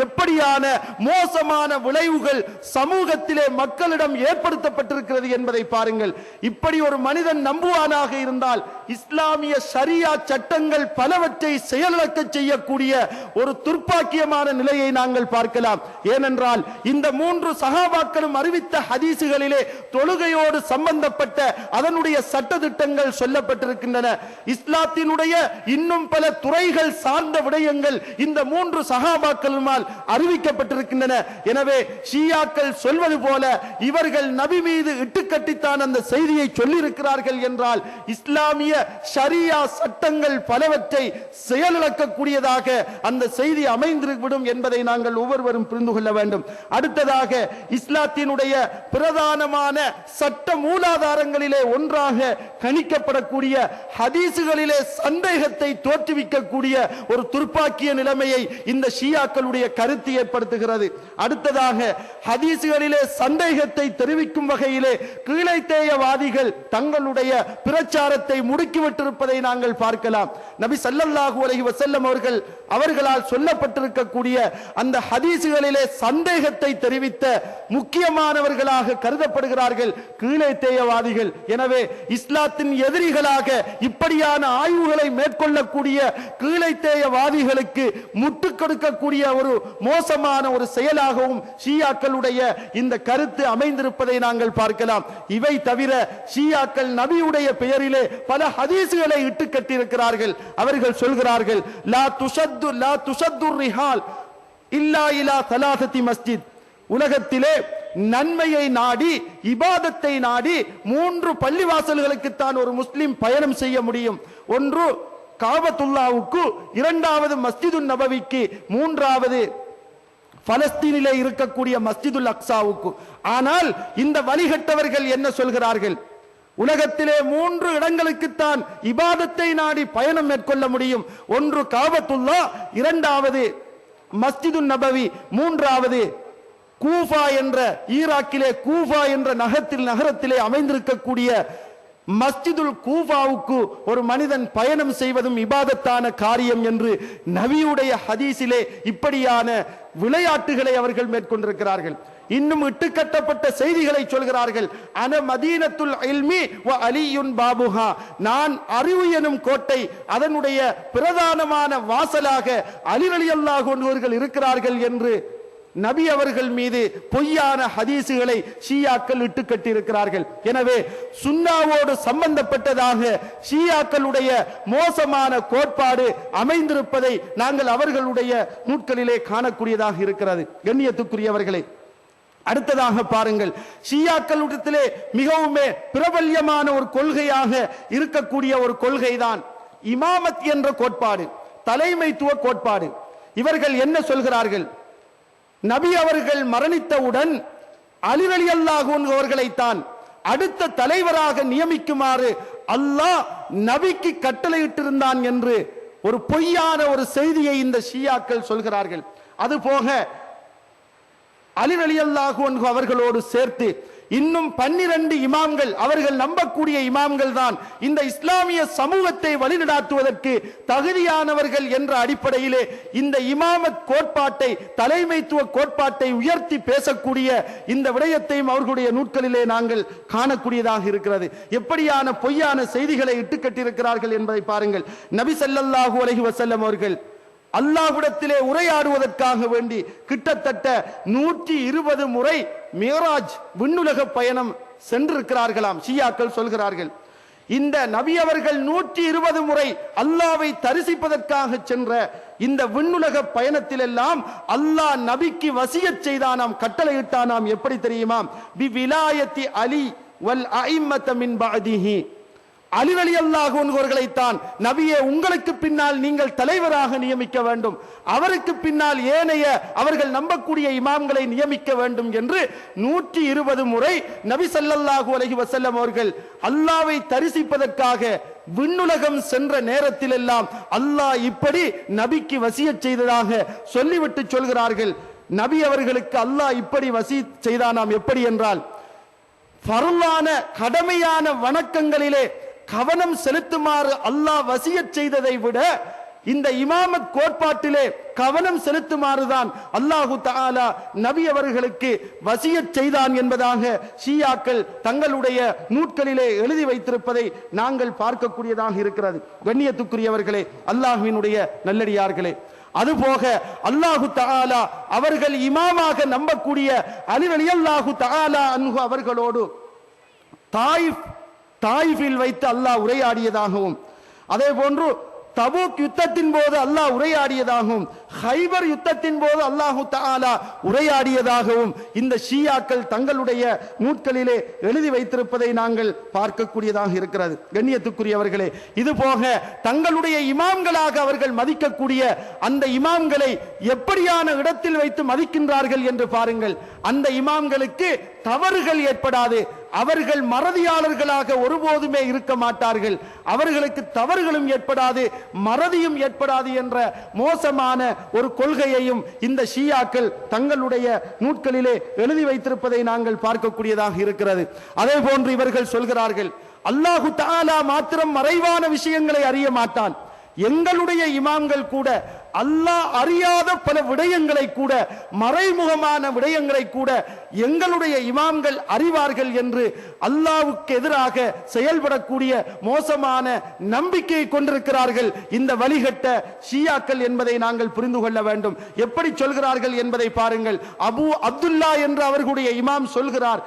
எப்படியான மோசமான விளைவுகள் சமூகத்திலே மக்களிடம் ஏற்படுத்தப்பட்டிருக்கிறது என்பதை பாருங்கள். இப்படி ஒரு மனிதன் நம்புவானாக இருந்தால் இஸ்லாமிய ஷரியா சட்டங்கள் பலவற்றை செயலிழக்க செய்யக்கூடிய ஒரு துர்ப்பாக்கியமான நிலையை நாங்கள் பார்க்கலாம். ஏனென்றால் இந்த 3 சஹாபாக்களும் அறிவித்த ஹதீசுகளிலே தொழுகையோடு சம்பந்தப்பட்ட அதனுடைய சட்டதிட்டங்கள் சொல்லப்பட்டிருக்கின்றன. இஸ்லாத்தினுடைய இன்னும் பல துறைகள் சார்ந்த விடயங்கள் இந்த 3 சஹாபாக்களுமால் அறிவிக்கப்பட்டிருக்கின்றன. எனவே ஷியாக்கள் சொல்வது போல இவர்கள் நபி மீது இட்டுக்கட்டித்தான் அந்த செய்தியை சொல்லியிருக்கிறார்கள் என்றால் இஸ்லாமிய ஷரியா சட்டங்கள் பலவற்றை செயலிழக்கக்கூடியதாக அந்த செய்தி அமைந்துவிடும் என்பதை நாங்கள் ஒவ்வொருவரும் புரிந்து கொள்ள வேண்டும். அடுத்ததாக இஸ்லாத்தினுடைய பிரதானமான சட்ட மூலாதாரங்களிலே ஒன்றாக கணிக்கப்படக்கூடிய ஹதீசுகளிலே சந்தேகத்தை தோற்றுவிக்கக்கூடிய ஒரு துர்ப்பாக்கிய நிலைமையை இந்த ஷியாக்களுடைய கருத்து ஏற்படுத்துகிறது. அடுத்ததாக ஹதீசுகளிலே சந்தேகத்தை தெரிவிக்கும் வகையிலே கீழைத்தேயவாதிகள் தங்களுடைய பிரச்சாரத்தை முடுக்கிவிட்டிருப்பதை நாங்கள் பார்க்கலாம். நபி ஸல்லல்லாஹு அலைஹி வஸல்லம் அவர்களால் சொல்லப்பட்டிருக்கக்கூடிய அந்த ஹதீசுகளிலே சந்தேகத்தை தெரிவித்த முக்கியமானவர்களாக கருதப்படுகிறார்கள் கீழைத்தேயவாதிகள். எனவே இஸ்லாத்தின் எதிரிகளாக இப்படியான ஆய்வுகளை மேற்கொள்ளக்கூடிய கீழைத்தேயவாதிகளுக்கு முட்டு கொடுக்கக்கூடிய ஒரு மோசமான ஒரு செயலாகவும் ஷியாக்களுடைய இந்த கருத்து அமைந்திருப்பதை நாங்கள் பார்க்கலாம். இவை தவிர ஷியாக்கள் நபியுடைய பெயரிலே பல ஹதீசுகளை இட்டு கட்டியிருக்கிறார்கள். அவர்கள் சொல்கிறார்கள், லா துஷத்து ரிஹால் இல்லா இலா ஸலாஸத்தி மஸ்ஜித். உலகத்திலே நன்மையை நாடி இபாதத்தை நாடி 3 பள்ளிவாசல்களுக்கு தான் ஒரு முஸ்லிம் பயணம் செய்ய முடியும். ஒன்று காபத்துல்லாவுக்கு, இரண்டாவது மஸ்ஜிதுன் நபவிக்கு, மூன்றாவது பலஸ்தீனிலே இருக்கக்கூடிய மஸ்ஜிதுல் அக்ஸாவுக்கு. ஆனால் இந்த வழிகட்டவர்கள் என்ன சொல்கிறார்கள்? உலகத்திலே 3 இடங்களுக்குத்தான் இபாதத்தை நாடி பயணம் மேற்கொள்ள முடியும். ஒன்று காபத்துல்லா, இரண்டாவது மஸ்ஜிதுன் நபவி, மூன்றாவது கூஃபா என்ற ஈராக்கிலே கூஃபா என்ற நகரத்திலே அமைந்திருக்கக்கூடிய மஸ்ஜிதுல் கூஃபாவுக்கு ஒரு மனிதன் பயணம் செய்வதும் இபாதத்தான காரியம் என்று நபியுடைய ஹதீஸிலே இப்படியான விளையாட்டுகளை அவர்கள் மேற்கொண்டிருக்கிறார்கள். இன்னும் இட்டுக்கட்டப்பட்ட செய்திகளை சொல்கிறார்கள். அன மதீனத்துல் இல்மி வ அலியுன் பாபுஹா, நான் அறிவு எனும் கோட்டை, அதனுடைய பிரதானமான வாசலாக அலி ரலியல்லாஹு அன்ஹு அவர்கள் இருக்கிறார்கள் என்று நபி அவர்கள் மீது பொய்யான ஹதீசுகளை ஷியாக்கள் இட்டுக்கட்டி இருக்கிறார்கள். எனவே சுன்னாவோடு சம்பந்தப்பட்டதாக ஷியாக்களுடைய மோசமான கோட்பாடு அமைந்திருப்பதை நாங்கள் அவர்களுடைய நூட்களிலே காணக்கூடியதாக இருக்கிறது. கண்ணியத்துக்குரியவர்களே, அடுத்ததாக பாருங்கள், ஷியாக்களிடத்திலே மிகவும் பிரபல்யமான ஒரு கொள்கையாக இருக்கக்கூடிய ஒரு கொள்கைதான் இமாமத் என்ற கோட்பாடு, தலைமைத்துவ கோட்பாடு. இவர்கள் என்ன சொல்கிறார்கள்? நபி அவர்கள் மரணித்தவுடன் அலி ரலியல்லாஹு அன்ஹு அவர்களைத்தான் அடுத்த தலைவராக நியமிக்குமாறு அல்லாஹ் நபிக்கு கட்டளையிட்டிருந்தான் என்று ஒரு பொய்யான ஒரு செய்தியை இந்த ஷியாக்கள் சொல்கிறார்கள். அதுபோக அலி ரலியல்லாஹு அன்ஹு அவர்களோடு சேர்த்து இன்னும் 12 இமாம்கள், அவர்கள் நம்பக்கூடிய இமாம்கள் தான் இந்த இஸ்லாமிய சமூகத்தை வழிநடாத்துவதற்கு தகுதியானவர்கள் என்ற அடிப்படையிலே இந்த இமாமத் கோட்பாட்டை, தலைமைத்துவ கோட்பாட்டை உயர்த்தி பேசக்கூடிய இந்த விடயத்தையும் அவர்களுடைய நூட்களிலே நாங்கள் காணக்கூடியதாக இருக்கிறது. எப்படியான பொய்யான செய்திகளை இட்டுக்கட்டியிருக்கிறார்கள் என்பதை பாருங்கள். நபி ஸல்லல்லாஹு அலைஹி வஸல்லம் அவர்கள் அல்லாஹ்விடத்திலே உரையாடுவதற்காக வேண்டி கிட்டத்தட்ட 120 முறை மியராஜ் விண்ணுலக பயணம் சென்றிருக்கிறார்களாம் ஷியாக்கள் சொல்கிறார்கள். இந்த நபி அவர்கள் 120 முறை அல்லாஹ்வை தரிசிப்பதற்காக சென்ற இந்த விண்ணுலக பயணத்தில் எல்லாம் அல்லாஹ் நபிக்கு வசியத் செய்தானாம், கட்டளையிட்டானாம். எப்படி தெரியுமா? பி விலாயத்தி அலி வல் அஇம்மத மின் பஅதிஹி, அலி ரலியல்லாஹு அன்ஹு அவர்களைத்தான் நபியே உங்களுக்கு பின்னால் நீங்கள் தலைவராக நியமிக்க வேண்டும், அவருக்கு பின்னால் ஏனைய அவர்கள் நம்பக்கூடிய இமாம்களை நியமிக்க வேண்டும் என்று 120 முறை நபி ஸல்லல்லாஹு அலைஹி வஸல்லம் அவர்கள் அல்லாஹ்வை தரிசிப்பதற்காக விண்ணுலகம் சென்ற நேரத்தில் எல்லாம் அல்லாஹ் இப்படி நபிக்கு வசியத் செய்ததாக சொல்லிவிட்டு சொல்கிறார்கள். நபி அவர்களுக்கு அல்லாஹ் இப்படி வசியத் செய்தானாம். எப்படி என்றால், ஃபர்லான கடமையான வணக்கங்களிலே கவனம் செலுத்துமாறு அல்லாஹ் வசியத் செய்ததை விட இந்த இமாமத் கோட்பாட்டிலே கவனம் செலுத்துமாறுதான் அல்லாஹு தஆலா நபி அவர்களுக்கு வசியத் செய்தான் என்பதாக ஷியாக்கள் தங்களுடைய நூட்களிலே எழுதி வைத்திருப்பதை நாங்கள் பார்க்கக்கூடியதாக இருக்கிறது. கண்ணியத்துக்குரியவர்களே, அல்லாஹ்வினுடைய நல்லடியார்களே, அதுபோக அல்லாஹு தஆலா அவர்கள் இமாமாக நம்பக்கூடிய அலி ரலியல்லாஹு தஆலா அன்ஹு அவர்களோடு தாயிஃபில் வைத்து அல்லாஹ் உரையாடியதாகவும், அதே போன்று தபூக் யுத்தத்தின் போது அல்லாஹ் உரையாடியதாகவும், ஹைபர் யுத்தத்தின் போது அல்லாஹு தஆலா உரையாடியதாகவும் இந்த ஷியாக்கள் தங்களுடைய நூட்களிலே எழுதி வைத்திருப்பதை நாங்கள் பார்க்கக்கூடியதாக இருக்கிறது. கண்ணியத்துக்குரியவர்களே, இது போக தங்களுடைய இமாம்களாக அவர்கள் மதிக்கக்கூடிய அந்த இமாம்களை எப்படியான இடத்தில் வைத்து மதிக்கின்றார்கள் என்று பாருங்கள். அந்த இமாம்களுக்கு தவறுகள் ஏற்படாது, அவர்கள் மறதியாளர்களாக ஒருபோதுமே இருக்க மாட்டார்கள், அவர்களுக்கு தவறுகளும் ஏற்படாது, மறதியும் ஏற்படாது என்ற மோசமான ஒரு கொள்கையையும் இந்த ஷியாக்கள் தங்களுடைய நூட்களிலே எழுதி வைத்திருப்பதை நாங்கள் பார்க்கக்கூடியதாக இருக்கிறது. அதே போன்று இவர்கள் சொல்கிறார்கள், அல்லாஹு தஆலா மாத்திரம் மறைவான விஷயங்களை அறிய மாட்டான், எங்களுடைய இமாம்கள் கூட அல்லாஹ் அறியாத பல விடயங்களை கூட, மறைமுகமான விடயங்களை கூட எங்களுடைய இமாம்கள் அறிவார்கள் என்று அல்லாஹ்வுக்கு எதிராக செயல்படக்கூடிய மோசமான நம்பிக்கையை கொண்டிருக்கிறார்கள் இந்த வழிகட்ட ஷியாக்கள் என்பதை நாங்கள் புரிந்து கொள்ள வேண்டும். எப்படி சொல்கிறார்கள் என்பதை பாருங்கள். அபு அப்துல்லா என்று அவர்களுடைய இமாம் சொல்கிறார்,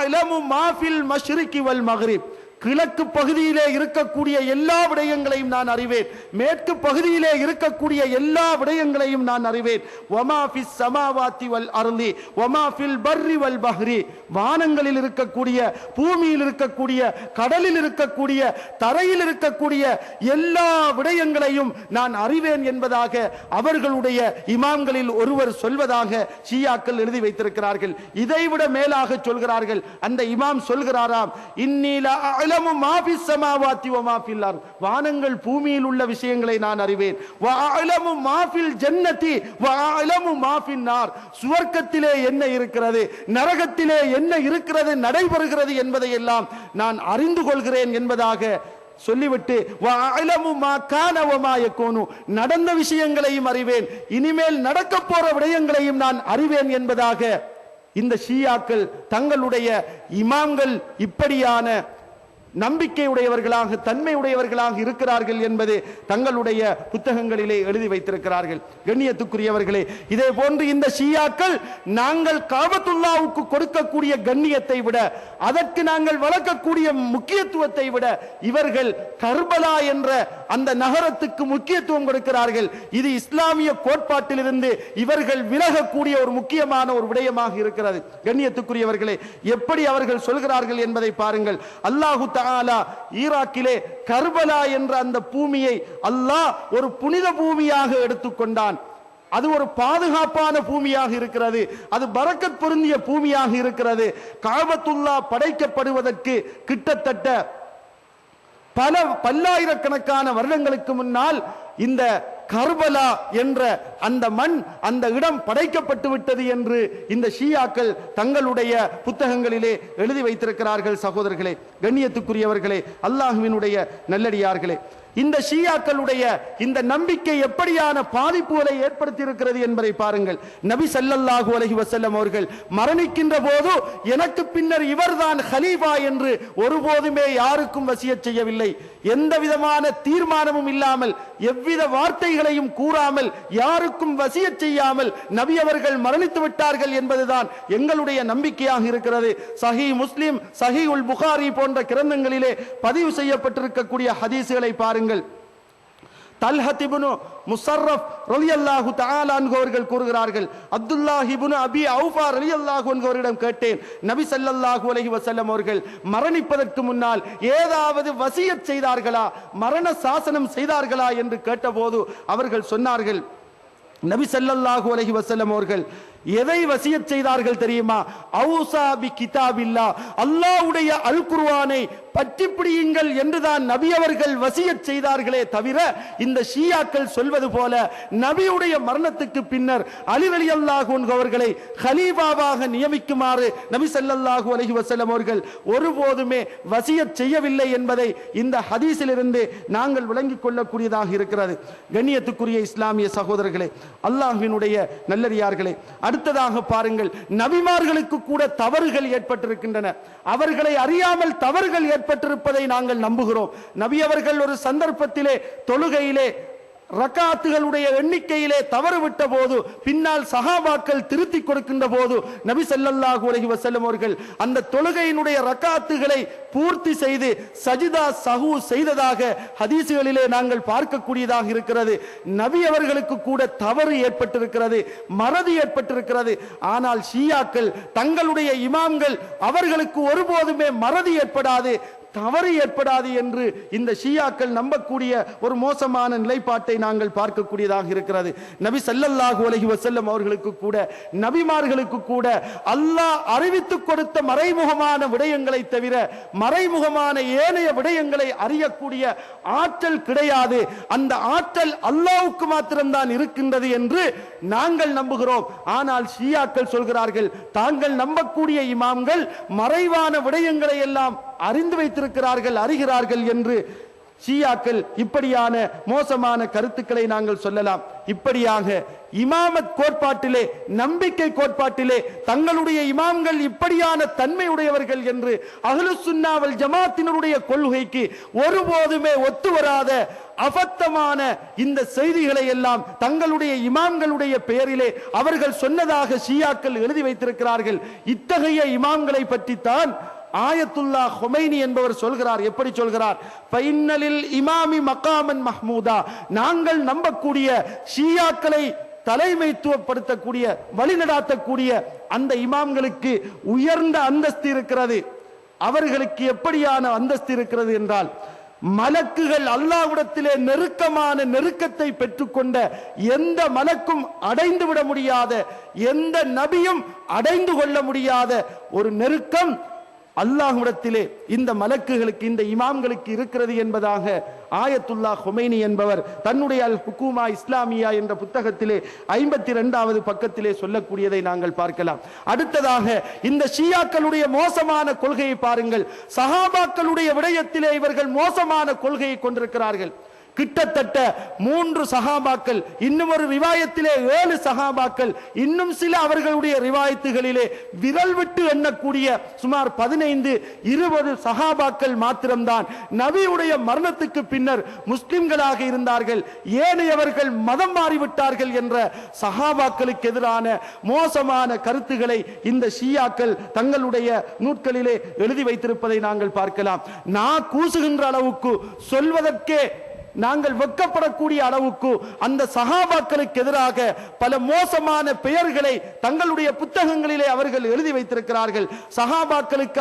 அலமு மாஃபில் மஷ்ரிகி வல் மக்ரிப், கிழக்கு பகுதியிலே இருக்கக்கூடிய எல்லா விடயங்களையும் நான் அறிவேன், மேற்கு பகுதியிலே இருக்கக்கூடிய எல்லா விடயங்களையும் நான் அறிவேன். வமா ஃபிஸ் ஸமாவாத்தி வல் அர்லி வமா ஃபில் பர்ரி வல் பஹ்ரி, வானங்களில் இருக்கக்கூடிய, பூமியில் இருக்கக்கூடிய, கடலில் இருக்கக்கூடிய, தரையில் இருக்கக்கூடிய எல்லா விடயங்களையும் நான் அறிவேன் என்பதாக அவர்களுடைய இமாம்களில் ஒருவர் சொல்வதாக ஷியாக்கள் எழுதி வைத்திருக்கிறார்கள். இதைவிட மேலாக சொல்கிறார்கள். அந்த இமாம் சொல்கிறாராம், இன்னி லா அஅலமு மா ஃபிஸ் ஸமாவாத்தி வ மா ஃபில் அர்த், வானங்கள் பூமியில் உள்ள விஷயங்களை நான் அறிவேன். வ அஅலமு மா ஃபில் ஜன்னதி வ அஅலமு மா ஃபின் நார், சுவர்க்கத்திலே என்ன இருக்கிறது, நரகத்திலே என்ன இருக்கிறது நடைபெறுகிறது என்பதை எல்லாம் நான் அறிந்து கொள்கிறேன் என்பதாக சொல்லிவிட்டு நடந்த விஷயங்களையும் அறிவேன், இனிமேல் நடக்க போற விடயங்களையும் நான் அறிவேன் என்பதாக இந்த ஷியாக்கள் தங்களுடைய இமாம்கள் இப்படியான நம்பிக்கை உடையவர்களாக தன்மை உடையவர்களாக இருக்கிறார்கள் என்பது தங்களுடைய புத்தகங்களிலே எழுதி வைத்திருக்கிறார்கள். கண்ணியத்துக்குரியவர்களே, இதே போன்று இந்த ஷியாக்கள் நாங்கள் காபத்துல்லாவுக்கு கொடுக்கக்கூடிய கண்ணியத்தை விட, அதற்கு நாங்கள் வளர்க்கக்கூடிய முக்கியத்துவத்தை விட இவர்கள் கர்பலா என்ற அந்த நகரத்துக்கு முக்கியத்துவம் கொடுக்கிறார்கள். இது இஸ்லாமிய கோட்பாட்டிலிருந்து இவர்கள் விலகக்கூடிய ஒரு முக்கியமான ஒரு விடயமாக இருக்கிறது. கண்ணியத்துக்குரியவர்களே, எப்படி அவர்கள் சொல்கிறார்கள் என்பதை பாருங்கள். அல்லாஹு தஆலா ஈராக்கிலே கர்பலா என்ற அந்த பூமியை அல்லாஹ் ஒரு புனித பூமியாக எடுத்துக்கொண்டான். அது ஒரு பாதுகாப்பான பூமியாக இருக்கிறது, அது பரக்கத் பொருந்திய பூமியாக இருக்கிறது. காபத்துல்லா படைக்கப்படுவதற்கு கிட்டத்தட்ட பல பல்லாயிரக்கணக்கான வருடங்களுக்கு முன்னால் இந்த கர்பலா என்ற அந்த மண், அந்த இடம் படைக்கப்பட்டு விட்டது என்று இந்த ஷியாக்கள் தங்களுடைய புத்தகங்களிலே எழுதி வைத்திருக்கிறார்கள். சகோதரர்களே, கண்ணியத்துக்குரியவர்களே, அல்லாஹ்வினுடைய நல்லடியார்களே, இந்த ஷியாக்களுடைய இந்த நம்பிக்கை எப்படியான பாதிப்புகளை ஏற்படுத்தி இருக்கிறது என்பதை பாருங்கள். நபி ஸல்லல்லாஹு அலைஹி வஸல்லம் அவர்கள் மரணிக்கின்ற போது எனக்கு பின்னர் இவர்தான் ஹலீஃபா என்று ஒருபோதுமே யாருக்கும் வசியத் செய்யவில்லை. எந்த விதமான தீர்மானமும் இல்லாமல், எவ்வித வார்த்தைகளையும் கூறாமல், யாருக்கும் வசியத் செய்யாமல் நபி அவர்கள் மரணித்து விட்டார்கள் என்பதுதான் எங்களுடைய நம்பிக்கையாக இருக்கிறது. சஹீஹ் முஸ்லிம், சஹீஹுல் புகாரி போன்ற கிரந்தங்களிலே பதிவு செய்யப்பட்டிருக்கக்கூடிய ஹதீஸ்களை பாருங்கள். தல்ஹத் இப்னு முஸர்ரஃப் ரலியல்லாஹு தஆலா அன்ஹு அவர்கள் கூறுகிறார்கள், அப்துல்லாஹ் இப்னு அபி அவ்ஃபா ரலியல்லாஹு அன்ஹு அவரிடம் கேட்டேன், நபி ஸல்லல்லாஹு அலைஹி வஸல்லம் அவர்கள் மரணிப்பதற்கு முன்னால் ஏதாவது வசியத் செய்தார்களா, மரண சாசனம் செய்தார்களா என்று கேட்டபோது அவர்கள் சொன்னார்கள், நபி ஸல்லல்லாஹு அலைஹி வஸல்லம் அவர்கள் எதை வசியத் செய்தார்கள் தெரியுமா? அவுஸா பி கிதாபில்லாஹ், அல்லாஹ்வுடைய அல் குர்ஆனை பற்றி பிடியுங்கள் என்றுதான் நபி அவர்கள் வசியத் செய்தார்களே தவிர, இந்த ஷியாக்கள் சொல்வது போல நபியுடைய மரணத்துக்கு பின்னர் அலி ரலியல்லாஹு அன்ஹு அவர்களை கலீஃபாவாக நியமிக்குமாறு நபி ஸல்லல்லாஹு அலைஹி வஸல்லம் அவர்கள் ஒருபோதுமே வசியத் செய்யவில்லை என்பதை இந்த ஹதீஸிலிருந்து நாங்கள் விளங்கிக் கொள்ளக்கூடியதாக இருக்கிறது. கண்ணியத்துக்குரிய இஸ்லாமிய சகோதரர்களே, அல்லாஹ்வினுடைய நல்லடியார்களே, அடுத்ததாக பாருங்கள், நபிமார்களுக்கு கூட தவறுகள் ஏற்பட்டிருக்கின்றன. அவர்களை அறியாமல் தவறுகள் ஏற்பட்டிருப்பதை நாங்கள் நம்புகிறோம். நபி அவர்கள் ஒரு சந்தர்ப்பத்திலே தொழுகையிலே ரக்காத்துகளுடைய எண்ணிக்கையிலே தவறு விட்ட போது பின்னால் சஹாபாக்கள் திருத்தி கொடுக்கின்ற போது நபி ஸல்லல்லாஹு அலைஹி வஸல்லம் அவர்கள் அந்த தொழுகையினுடைய ரக்காத்துகளை பூர்த்தி செய்து சஜிதா சஹூ செய்ததாக ஹதீசுகளிலே நாங்கள் பார்க்கக்கூடியதாக இருக்கிறது. நபி அவர்களுக்கு கூட தவறு ஏற்பட்டிருக்கிறது, மறதி ஏற்பட்டிருக்கிறது. ஆனால் ஷியாக்கள் தங்களுடைய இமாம்கள் அவர்களுக்கு ஒருபோதுமே மறதி ஏற்படாது, தவறு ஏற்படாது என்று இந்த ஷியாக்கள் நம்பக்கூடிய ஒரு மோசமான நிலைப்பாட்டை நாங்கள் பார்க்கக்கூடியதாக இருக்கிறது. நபி ஸல்லல்லாஹு அலைஹி வஸல்லம் அவர்களுக்கு கூட, நபிமார்களுக்கு கூட அல்லாஹ் அறிவித்துக் கொடுத்த மறைமுகமான விடயங்களை தவிர மறைமுகமான ஏனைய விடயங்களை அறியக்கூடிய ஆற்றல் கிடையாது. அந்த ஆற்றல் அல்லாஹ்வுக்கு மாத்திரம்தான் இருக்கின்றது என்று நாங்கள் நம்புகிறோம். ஆனால் ஷியாக்கள் சொல்கிறார்கள், தாங்கள் நம்பக்கூடிய இமாம்கள் மறைவான விடயங்களை எல்லாம் அறிந்து வைத்திருக்கிறார்கள், அறிகிறார்கள் என்று ஷியாக்கள் இப்படியான மோசமான கருத்துக்களை நாங்கள் சொல்லலாம். இப்படியாக இமாமத் கோட்பாட்டிலே, நம்பிக்கை கோட்பாட்டிலே தங்களுடைய இமாம்கள் இப்படியான தன்மை உடையவர்கள் என்று அஹ்லுஸ் சுன்னா வல் ஜமாத்தினருடைய கொள்கைக்கு ஒருபோதுமே ஒத்து வராத அபத்தமான இந்த செய்திகளை எல்லாம் தங்களுடைய இமாம்களுடைய பெயரிலே அவர்கள் சொன்னதாக ஷியாக்கள் எழுதி வைத்திருக்கிறார்கள். இத்தகைய இமாம்களை பற்றித்தான் ஆயத்துல்லா ஹுமைனி என்பவர் சொல்கிறார். எப்படி சொல்கிறார்? ஃபைன்னலில் இமாமி மகாமன் மஹ்மூதா, நாங்கள் நம்பக்கூடிய ஷியாக்களை தலைமைத்துவப்படுத்தக்கூடிய, வழிநடாத்தக்கூடிய அந்த இமாம்களுக்கு உயர்ந்த அந்தஸ்து இருக்கிறது. அவர்களுக்கு எப்படியான அந்தஸ்து இருக்கிறது என்றால், மலக்குகள் அல்லாஹ்விடத்திலே நெருக்கமான நெருக்கத்தை பெற்றுக்கொண்ட எந்த மலக்கும் அடைந்து விட முடியாத, எந்த நபியும் அடைந்து கொள்ள முடியாத ஒரு நெருக்கம் அல்லாஹ்விடத்திலே இந்த மலக்குகளுக்கு இந்த இமாம்களுக்கு இருக்கிறது என்பதாக ஆயத்துல்லா ஹுமைனி என்பவர் தன்னுடைய அல் ஹுக்கூமா இஸ்லாமியா என்ற புத்தகத்திலே 52வது பக்கத்திலே சொல்லக்கூடியதை நாங்கள் பார்க்கலாம். அடுத்ததாக இந்த ஷியாக்களுடைய மோசமான கொள்கையை பாருங்கள். சஹாபாக்களுடைய விடயத்திலே இவர்கள் மோசமான கொள்கையை கொண்டிருக்கிறார்கள். கிட்டத்தட்ட 3 சஹாபாக்கள், இன்னும் ஒரு ரிவாயத்திலே 7 சஹாபாக்கள், இன்னும் சில அவர்களுடைய ரிவாயத்துகளிலே விரல் விட்டு எண்ணக்கூடிய சுமார் 15-20 சஹாபாக்கள் மாத்திரம்தான் நபியுடைய மரணத்துக்கு பின்னர் முஸ்லிம்களாக இருந்தார்கள். ஏனையவர்கள் மதம் மாறிவிட்டார்கள் என்ற சஹாபாக்களுக்கு எதிரான மோசமான கருத்துக்களை இந்த ஷியாக்கள் தங்களுடைய நூட்களிலே எழுதி வைத்திருப்பதை நாங்கள் பார்க்கலாம். நான் கூசுகின்ற அளவுக்கு சொல்வதற்கே நாங்கள் வெட்கப்படக்கூடிய அளவுக்கு அந்த சஹாபாக்களுக்கு எதிராக பல மோசமான பெயர்களை தங்களுடைய புத்தகங்களிலே அவர்கள் எழுதி வைத்திருக்கிறார்கள். சஹாபாக்களுக்கு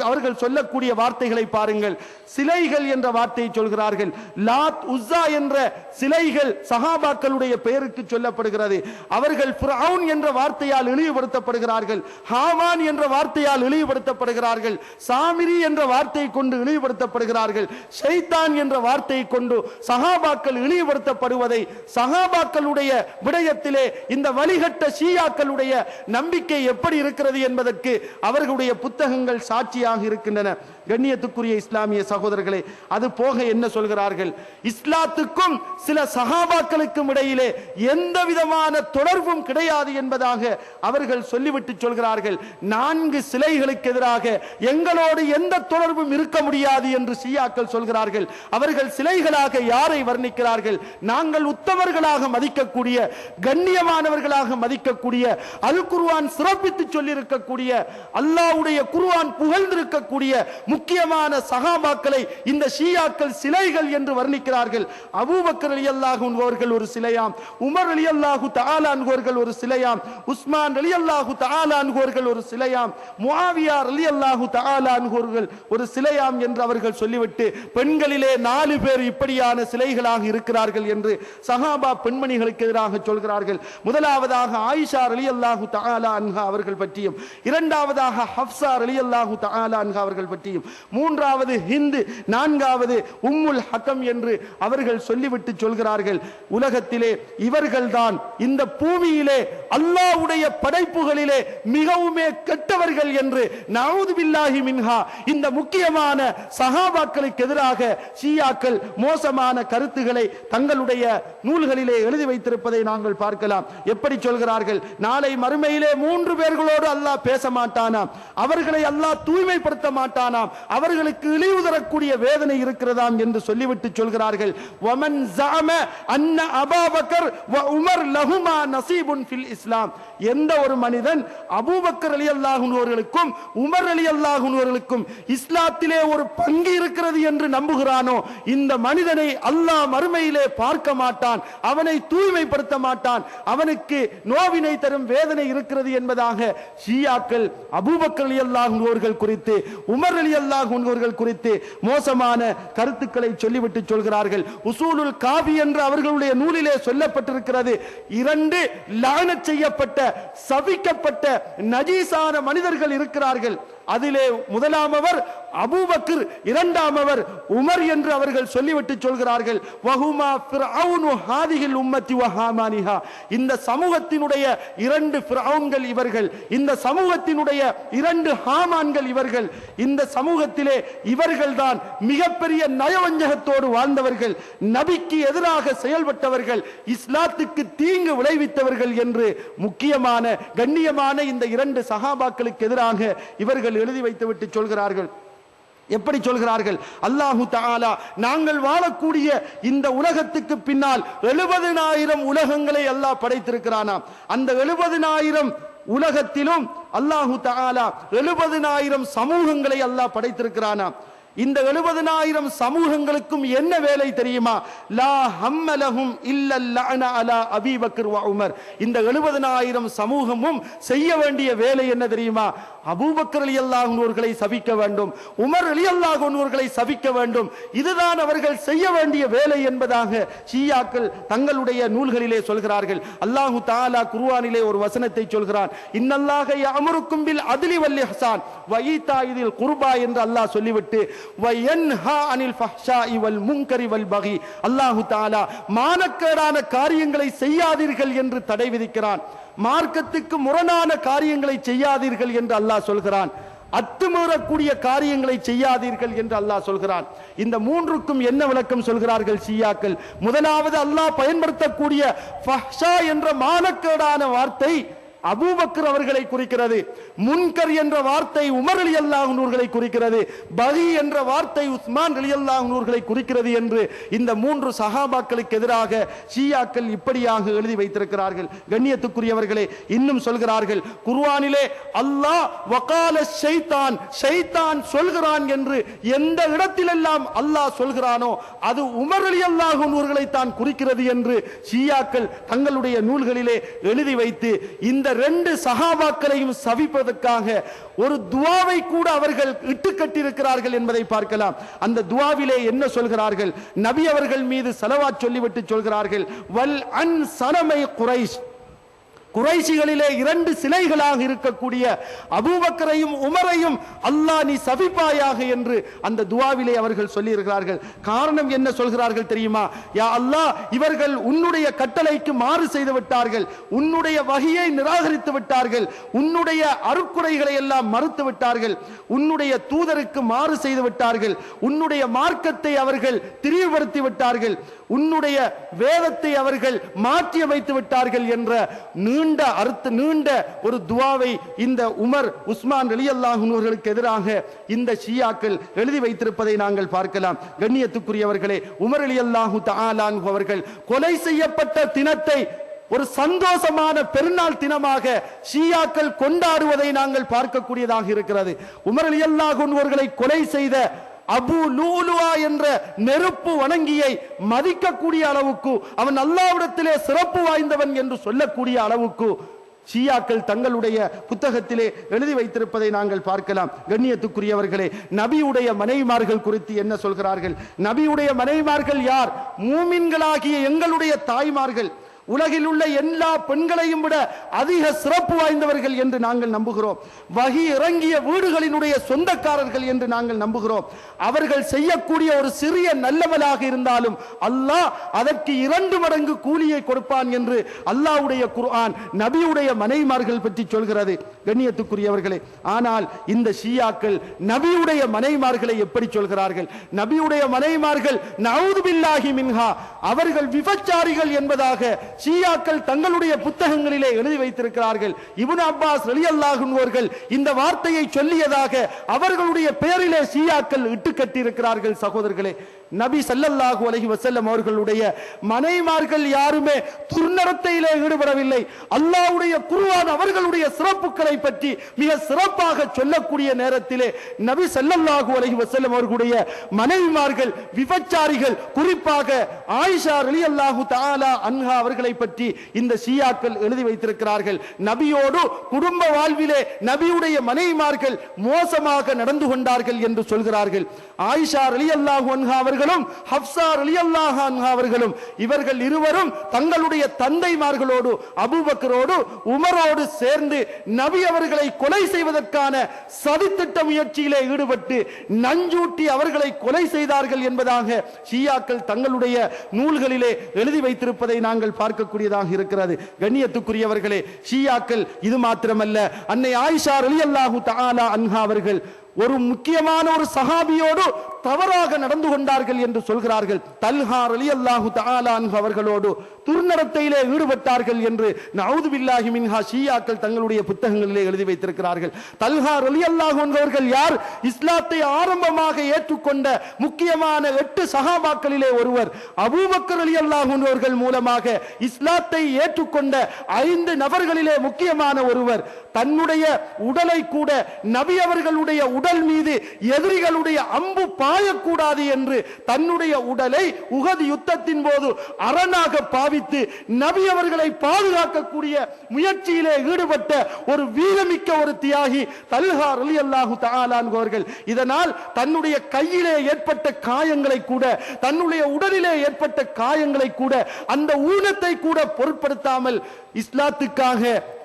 அவர்கள் சொல்லக்கூடிய வார்த்தைகளை பாருங்கள். சிலைகள் என்ற வார்த்தையை சொல்கிறார்கள். லாத் உஸ்ஸா என்ற சிலைகள் சஹாபாக்களுடைய பெயருக்கு சொல்லப்படுகிறது. அவர்கள் ஃபிரௌன் என்ற வார்த்தையால் இழிவுபடுத்தப்படுகிறார்கள். ஹாமான் என்ற வார்த்தையால் இழிவுபடுத்தப்படுகிறார்கள். சாமிரி என்ற வார்த்தையை கொண்டு இழிவுபடுத்தப்படுகிறார்கள். ஷைத்தான் என்ற வார்த்தையை கொண்டு சஹாபாக்கள் இழிவுபடுத்தப்படுவதை, சஹாபாக்களுடைய விடயத்திலே இந்த வழிகட்ட ஷியாக்களுடைய நம்பிக்கை எப்படி இருக்கிறது என்பதற்கு அவர்களுடைய புத்தகங்கள் சாட்சியாக இருக்கின்றன. கண்ணியத்துக்குரிய இஸ்லாமிய சகோதரர்களே, அது போக என்ன சொல்கிறார்கள்? இஸ்லாத்துக்கும் சில சஹாபாக்களுக்கும் இடையிலே எந்த விதமான தொடர்பும் கிடையாது என்பதாக அவர்கள் சொல்லிவிட்டு சொல்கிறார்கள். 4 சிலைகளுக்கு எதிராக எங்களோடு எந்த தொடர்பும் இருக்க முடியாது என்று ஷியாக்கள் சொல்கிறார்கள். அவர்கள் சிலைகளாக யாரை வர்ணிக்கிறார்கள்? நாங்கள் உத்தமர்களாக மதிக்கக்கூடிய, கண்ணியமானவர்களாக மதிக்கக்கூடிய, அல் குர்ஆன் சிறப்பித்து சொல்லியிருக்கக்கூடிய, அல்லாஹ்வுடைய குர்ஆன் புகழ்ந்திருக்கக்கூடிய முக்கியமான சஹாபாக்களை இந்த ஷியாக்கள் சிலைகள் என்று வர்ணிக்கிறார்கள். அபூபக்கர் ரலியல்லாஹு அன்ஹு அவர்கள் ஒரு சிலையாம், உமர் ரலியல்லாஹு தஆலா அன்ஹு அவர்கள் ஒரு சிலையாம், உஸ்மான் ரலியல்லாஹு தஆலா அன்ஹு அவர்கள் ஒரு சிலையாம், முஆவியா ரலியல்லாஹு தஆலா அன்ஹு அவர்கள் ஒரு சிலையாம் என்று அவர்கள் சொல்லிவிட்டு பெண்களிலே 4 பேர் இப்படியான சிலைகளாக இருக்கிறார்கள் என்று சஹாபா பெண்மணிகளுக்கு எதிராக சொல்கிறார்கள். முதலாவதாக ஆயிஷா ரலியல்லாஹு தஆலா அன்ஹா அவர்கள் பற்றியும், இரண்டாவதாக ஹப்ஸா ரலியல்லாஹு தஆலா அன்ஹா அவர்கள் பற்றியும், மூன்றாவது ஹிந்து, நான்காவது உம்முல் ஹக்கம் என்று அவர்கள் சொல்லிவிட்டு சொல்கிறார்கள். உலகத்திலே இவர்கள்தான் இந்த பூமியிலே அல்லாஹ்வுடைய படைப்புகளிலே மிகவுமே கெட்டவர்கள் என்று நஊது பில்லாஹி மின்ஹா இந்த முக்கியமான சஹாபாக்களுக்கு எதிராக ஷியாக்கள் மோசமான கருத்துக்களை தங்களுடைய நூல்களிலே எழுதி வைத்திருப்பதை நாங்கள் பார்க்கலாம். எப்படி சொல்கிறார்கள்? நாளை மறுமையிலே 3 பேர்களோடு அல்லாஹ் பேச மாட்டானாம், அவர்களை அல்லாஹ் தூய்மைப்படுத்த மாட்டானாம், அவர்களுக்கு இழிவு தரக்கூடிய வேதனை இருக்கிறதாம் என்று சொல்லிவிட்டு சொல்கிறார்கள். வமன் ஸஅம அன்ன அபூபக்கர் வ உமர் லஹுமா நஸீபுன் ஃபில் இஸ்லாம். எந்த ஒரு மனிதன் அபூபக்கர் ரலியல்லாஹு அன்ஹு அவர்களுக்கும் உமர் ரலியல்லாஹு அன்ஹு அவர்களுக்கும் இஸ்லாத்திலே ஒரு பங்கு இருக்கிறது என்று நம்புகிறானோ, இந்த மனிதனை அல்லாஹ் மறுமையிலே பார்க்க மாட்டான், அவனை தூய்மைப்படுத்த மாட்டான், அவனுக்கு நோவினை தரும் வேதனை இருக்கிறது என்பதாக ஷியாக்கள் அபூபக்கர் ரலியல்லாஹு அன்ஹு அவர்கள் குறித்து, உமர் ரலியல்லாஹு அன்ஹு அவர்கள் குறித்து மோசமான கருத்துக்களை சொல்லிவிட்டு சொல்கிறார்கள். உசூலுல் காஃபி என்ற அவர்களுடைய நூலிலே சொல்லப்பட்டிருக்கிறது, 2 லானத் செய்யப்பட்ட, சபிக்கப்பட்ட நஜீஸான மனிதர்கள் இருக்கிறார்கள். அதிலே முதலாமவர் அபூபக்கர், இரண்டாமவர் உமர் என்று அவர்கள் சொல்லிவிட்டு சொல்கிறார்கள். வஹுமா ஃபிர்அவுனு ஹாதிஹில் உம்மத்தி வ ஹாமானிஹா. இந்த சமூகத்தினுடைய 2 ஃபிர்அவுன்கள் இவர்கள், இந்த சமூகத்தினுடைய 2 ஹாமான்கள் இவர்கள். இந்த சமூகத்திலே இவர்கள்தான் மிகப்பெரிய நயவஞ்சகத்தோடு வாழ்ந்தவர்கள், நபிக்கு எதிராக செயல்பட்டவர்கள், இஸ்லாத்துக்கு தீங்கு விளைவித்தவர்கள் என்று முக்கியமான கண்ணியமான இந்த 2 சஹாபாக்களுக்கு எதிராக இவர்கள் எழுதி வைத்துவிட்டு சொல்கிறார்கள். எப்படி சொல்கிறார்கள்? அல்லாஹு தஆலா நாங்கள் வாழக்கூடிய இந்த உலகத்துக்கு பின்னால் 70,000 உலகங்களை அல்லாஹ் படைத்திருக்கிறானாம். அந்த 70,000 உலகத்திலும் அல்லாஹு தஆலா 70,000 சமூகங்களை அல்லாஹ் படைத்திருக்கிறானாம். இந்த 70,000 சமூகங்களுக்கும் என்ன வேலை தெரியுமா? லா ஹம்மலஹும் இல்லல் லஅன அலா அபீ பக்கர் வ உமர். இந்த 70,000 சமூகமும் செய்ய வேண்டிய வேலை என்ன தெரியுமா? அபூபக்கர் ரலியல்லாஹு அன்ஹு அவர்களை சபிக்க வேண்டும், உமர் ரலியல்லாஹு அன்ஹு அவர்களை சபிக்க வேண்டும். இதுதான் அவர்கள் செய்ய வேண்டிய வேலை என்பதாக ஷியாக்கள் தங்களுடைய நூல்களிலே சொல்கிறார்கள். அல்லாஹு தஆலா குர்ஆனிலே ஒரு வசனத்தை சொல்கிறான். இன்னல்லாஹ யஅமுருக்கும் பில் அத்லி வல் இஹ்சான் வ ஈதாஇல் குர்பா என்று அல்லாஹ் சொல்லிவிட்டு வ யன்ஹா அனில் ஃபஹ்ஷாஇ வல் முன்கரி வல் பகி, அல்லாஹு தஆலா மானக்கேடான காரியங்களை செய்யாதீர்கள் என்று தடை விதிக்கிறான். மார்க்கத்துக்கு முரணான காரியங்களை செய்யாதீர்கள் என்று அல்லாஹ் சொல்கிறான். அத்துமீறக்கூடிய காரியங்களை செய்யாதீர்கள் என்று அல்லாஹ் சொல்கிறான். இந்த மூன்றுக்கும் என்ன விளக்கம் சொல்கிறார்கள் ஷியாக்கள்? முதலாவது, அல்லாஹ் பயன்படுத்தக்கூடிய ஃபஹ்ஷா என்ற மானக்கேடான வார்த்தை அபூபக்கர் அவர்களை குறிக்கிறது. முன்கர் என்ற வார்த்தை உமர் ரலியல்லாஹு அன்ஹு அவர்களை குறிக்கிறது. பகி என்ற வார்த்தை உஸ்மான் ரலியல்லாஹு அன்ஹு அவர்களை குறிக்கிறது என்று இந்த மூன்று சஹாபாக்களுக்கு எதிராக ஷியாக்கள் இப்படியாக எழுதி வைத்திருக்கிறார்கள். கண்ணியத்துக்குரியவர்களே, இன்னும் சொல்கிறார்கள், குர்ஆனிலே அல்லாஹ் வகால ஷைத்தான், ஷைத்தான் சொல்கிறான் என்று எந்த இடத்திலெல்லாம் அல்லாஹ் சொல்கிறானோ அது உமர் ரலியல்லாஹு அன்ஹு அவர்களை தான் குறிக்கிறது என்று ஷியாக்கள் தங்களுடைய நூல்களிலே எழுதி வைத்து இந்த ரெண்டு சஹாபாக்களையும் சபிப்பதற்காக ஒரு துஆவை கூட அவர்கள் இட்டுக்கட்டியிருக்கிறார்கள் என்பதை பார்க்கலாம். அந்த துஆவிலே என்ன சொல்கிறார்கள்? நபி அவர்கள் மீது ஸலவாத் சொல்லிவிட்டு சொல்கிறார்கள், வல் அன் ஸனமை குரைஷ், குறைஷிகளிலே 2 சிலைகளாக இருக்கக்கூடிய அபூபக்கரையும் உமரையும் அல்லாஹ் நீ சபிப்பாயாக என்று அந்த துஆவிலே அவர்கள் சொல்லி இருக்கிறார்கள். காரணம் என்ன சொல்கிறார்கள் தெரியுமா? யா அல்லாஹ், இவர்கள் உன்னுடைய கட்டளைக்கு மாறு செய்து விட்டார்கள், உன்னுடைய வஹியை நிராகரித்து விட்டார்கள், உன்னுடைய அருட்குறைகளை எல்லாம் மறுத்து விட்டார்கள், உன்னுடைய தூதருக்கு மாறு செய்து விட்டார்கள், உன்னுடைய மார்க்கத்தை அவர்கள் திரிவுபடுத்தி விட்டார்கள், உன்னுடைய வேதத்தை அவர்கள் மாற்றி அமைத்து விட்டார்கள் என்ற நீண்ட ஒரு துஆவை இந்த உமர் உஸ்மான் ரலியல்லாஹு அன்ஹு அவர்களுக்கு எதிராக இந்த ஷியாக்கள் எழுதி வைத்திருப்பதை நாங்கள் பார்க்கலாம். கண்ணியத்துக்குரியவர்களே, உமர் ரலியல்லாஹு தஆலா அன்ஹு அவர்கள் கொலை செய்யப்பட்ட தினத்தை ஒரு சந்தோஷமான பெருநாள் தினமாக ஷியாக்கள் கொண்டாடுவதை நாங்கள் பார்க்கக்கூடியதாக இருக்கிறது. உமர் ரலியல்லாஹு அன்ஹு அவர்களை கொலை செய்த அபு லூலுவா என்ற நெருப்பு வணங்கியை மதிக்கக்கூடிய அளவுக்கு, அவன் அல்லாஹ்விடத்திலே சிறப்பு வாய்ந்தவன் என்று சொல்லக்கூடிய அளவுக்கு ஷியாக்கள் தங்களுடைய புத்தகத்திலே எழுதி வைத்திருப்பதை நாங்கள் பார்க்கலாம். கண்ணியத்துக்குரியவர்களே, நபியுடைய மனைவிமார்கள் குறித்து என்ன சொல்கிறார்கள்? நபியுடைய மனைவிமார்கள் யார்? மூமின்களாகிய எங்களுடைய தாய்மார்கள், உலகில் உள்ள எல்லா பெண்களையும் விட அதிக சிறப்பு வாய்ந்தவர்கள் என்று நாங்கள் நம்புகிறோம். வஹி இறங்கிய வீடுகளினுடைய சொந்தக்காரர்கள் என்று நாங்கள் நம்புகிறோம். அவர்கள் செய்யக்கூடிய ஒரு சிறிய நல்லவனாக இருந்தாலும் அல்லாஹ் அதற்கு 2 மடங்கு கூலியை கொடுப்பான் என்று அல்லாஹ்வுடைய குர்ஆன் நபியுடைய மனைவிமார்கள் பற்றி சொல்கிறது. கண்ணியத்துக்குரியவர்களே, ஆனால் இந்த ஷியாக்கள் நபியுடைய மனைவிமார்களை எப்படி சொல்கிறார்கள்? நபியுடைய மனைவிமார்கள் நஊது பில்லாஹி மின்ஹா, அவர்கள் விபச்சாரிகள் என்பதாக ஷியாக்கள் தங்களுடைய புத்தகங்களிலே எழுதி வைத்திருக்கிறார்கள். இப்னு அப்பாஸ் ரலியல்லாஹு அன்ஹு அவர்கள் இந்த வார்த்தையை சொல்லியதாக அவர்களுடைய பெயரிலே ஷியாக்கள் இட்டுக்கட்டி இருக்கிறார்கள். சகோதரர்களே, நபி ஸல்லல்லாஹு அலைஹி வஸல்லம் அவர்களுடைய மனைவிமார்கள் யாருமே துர்நடத்தையிலே ஈடுபடவில்லை. அல்லாஹ்வுடைய குர்ஆன் அவர்களுடைய சிறப்புகளை பற்றி மிக சிறப்பாக சொல்லக்கூடிய நேரத்திலே நபி ஸல்லல்லாஹு அலைஹி வஸல்லம் அவர்களுடைய மனைவிமார்கள் விபச்சாரிகள், குறிப்பாக ஆயிஷா ரலியல்லாஹு தஆலா அன்ஹா அவர்களை பற்றி இந்த ஷியாக்கள் எழுதி வைத்திருக்கிறார்கள். நபியோடு குடும்ப வாழ்விலே நபியுடைய மனைவிமார்கள் மோசமாக நடந்து கொண்டார்கள் என்று சொல்கிறார்கள். ஆயிஷா ரலியல்லாஹு அன்ஹா அவர்களும் ஹப்ஸா ரலியல்லாஹு அன்ஹா அவர்களும் இவர்கள் இருவரும் தங்களுடைய தந்தைமார்களோடு அபூபக்கரோடு உமரோடு சேர்ந்து நபி அவர்களை கொலை செய்வதற்கான சதித்திட்ட முயற்சியிலே ஈடுபட்டு நஞ்சூட்டி அவர்களை கொலை செய்தார்கள் என்பதாக ஷியாக்கள் தங்களுடைய நூல்களிலே எழுதி வைத்திருப்பதை நாங்கள் பார்க்கக்கூடியதாக இருக்கிறது. கண்ணியத்துக்குரியவர்களே, ஷியாக்கள் இது மாத்திரமல்ல, அன்னை ஆயிஷா ரலியல்லாஹு தஆலா அன்ஹா அவர்கள் ஒரு முக்கியமான ஒரு சஹாபியோடு தவறாக நடந்து கொண்டார்கள் என்று சொல்கிறார்கள். தல்ஹா ரலியல்லாஹு தஆலா அன்ஹு அவர்களோடு துர்நடத்தையிலே ஈடுபட்டார்கள் என்று நஊது பில்லாஹி மின்ஹா ஷியாக்கள் தங்களுடைய புத்தகங்களிலே எழுதி வைத்திருக்கிறார்கள். தல்ஹா ரலியல்லாஹு அன்ஹு அவர்கள் யார்? இஸ்லாத்தை ஆரம்பமாக ஏற்றுக்கொண்ட முக்கியமான 8 சஹாபாக்களிலே ஒருவர். அபூபக்கர் ரலியல்லாஹு அன்ஹு அவர்கள் மூலமாக இஸ்லாத்தை ஏற்றுக்கொண்ட 5 நபர்களிலே முக்கியமான ஒருவர். தன்னுடைய உடலை கூட நபி அவர்களுடைய உடல் மீது எதிரிகளுடைய அம்பு பாயக்கூடாது என்று தன்னுடைய உடலை உஹது யுத்தத்தின் போது அரணாக பாவித்து நபி அவர்களை பாதுகாக்கக்கூடிய முயற்சியிலே ஈடுபட்ட ஒரு வீரமிக்க ஒரு தியாகி தல்ஹா ரலியல்லாஹு தஆலா அன்ஹு அவர்கள். இதனால் தன்னுடைய கையிலே ஏற்பட்ட காயங்களை கூட, தன்னுடைய உடலிலே ஏற்பட்ட காயங்களை கூட, அந்த ஊனத்தை கூட பொருட்படுத்தாமல் இஸ்லாத்துக்காக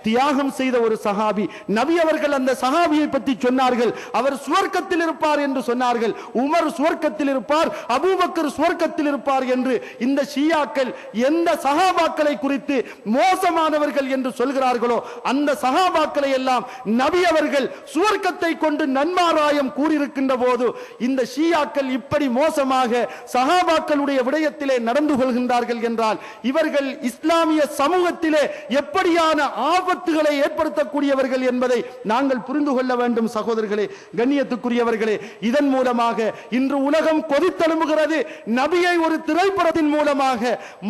தியாகம் செய்த ஒரு சஹாபி. நபி அவர்கள் அந்த சஹாபியை பற்றி சொன்னார்கள், அவர் சுவர்க்கத்தில் இருப்பார் என்று சொன்னார்கள். உமர் சுவர்க்கத்தில் இருப்பார், அபூபக்கர் சுவர்க்கத்தில் இருப்பார் என்று இந்த ஷியாக்கள் எந்த சஹாபாக்களை குறித்து மோசமானவர்கள் என்று சொல்கிறார்களோ அந்த சஹாபாக்களை எல்லாம் நபி அவர்கள் சுவர்க்கத்தை கொண்டு நன்மாராயம் கூறியிருக்கின்ற போது இந்த ஷியாக்கள் இப்படி மோசமாக சஹாபாக்களுடைய விடயத்திலே நடந்து கொள்கின்றார்கள் என்றால் இவர்கள் இஸ்லாமிய சமூகத்திலே எப்படியான ஆபத்துகளை ஏற்படுத்தக்கூடியவர்கள் என்பதை நாங்கள் புரிந்து கொள்ள வேண்டும். சகோதரர்களே, கண்ணியத்துக்குரியவர்களே, இதன் மூலமாக இன்று உலகம் கொதித்தெழும்புகிறது. நபியை ஒரு திரைப்படத்தின் மூலமாக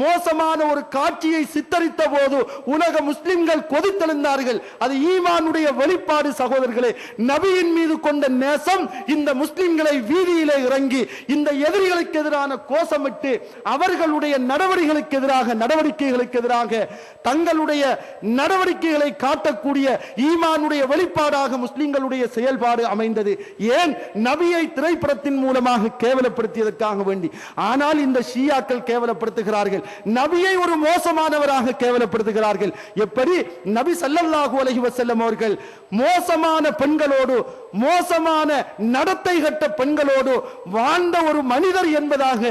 மோசமான ஒரு காட்சியை சித்தரித்த போது உலக முஸ்லிம்கள் கொதித்தெழுந்தார்கள். அது ஈமானுடைய வெளிப்பாடு. சகோதரர்களே, நபியின் மீது கொண்ட நேசம் இந்த முஸ்லிம்களை வீதியிலே இறங்கி இந்த எதிரிகளுக்கு எதிரான கோஷமிட்டு அவர்களுடைய நடவடிக்கைகளுக்கு எதிராக தங்களுடைய நடவடிக்கைகளை காட்டக்கூடிய ஈமானுடைய வெளிப்பாடாக முஸ்லிம்களுடைய செயல்பாடு அமைந்தது. ஏன்? நபியை திரைப்படத்தின் மூலமாக கேவலப்படுத்தியதற்காக வேண்டி. ஆனால் இந்த ஷியாக்கள் கேவலப்படுத்துகிறார்கள், நபியை ஒரு மோசமானவராக கேவலப்படுத்துகிறார்கள். எப்படி? நபி ஸல்லல்லாஹு அலைஹி வஸல்லம் அவர்கள் மோசமான பெண்களோடு, மோசமான நடத்தை கட்ட பெண்களோடு வாழ்ந்த ஒரு மனிதர் என்பதாக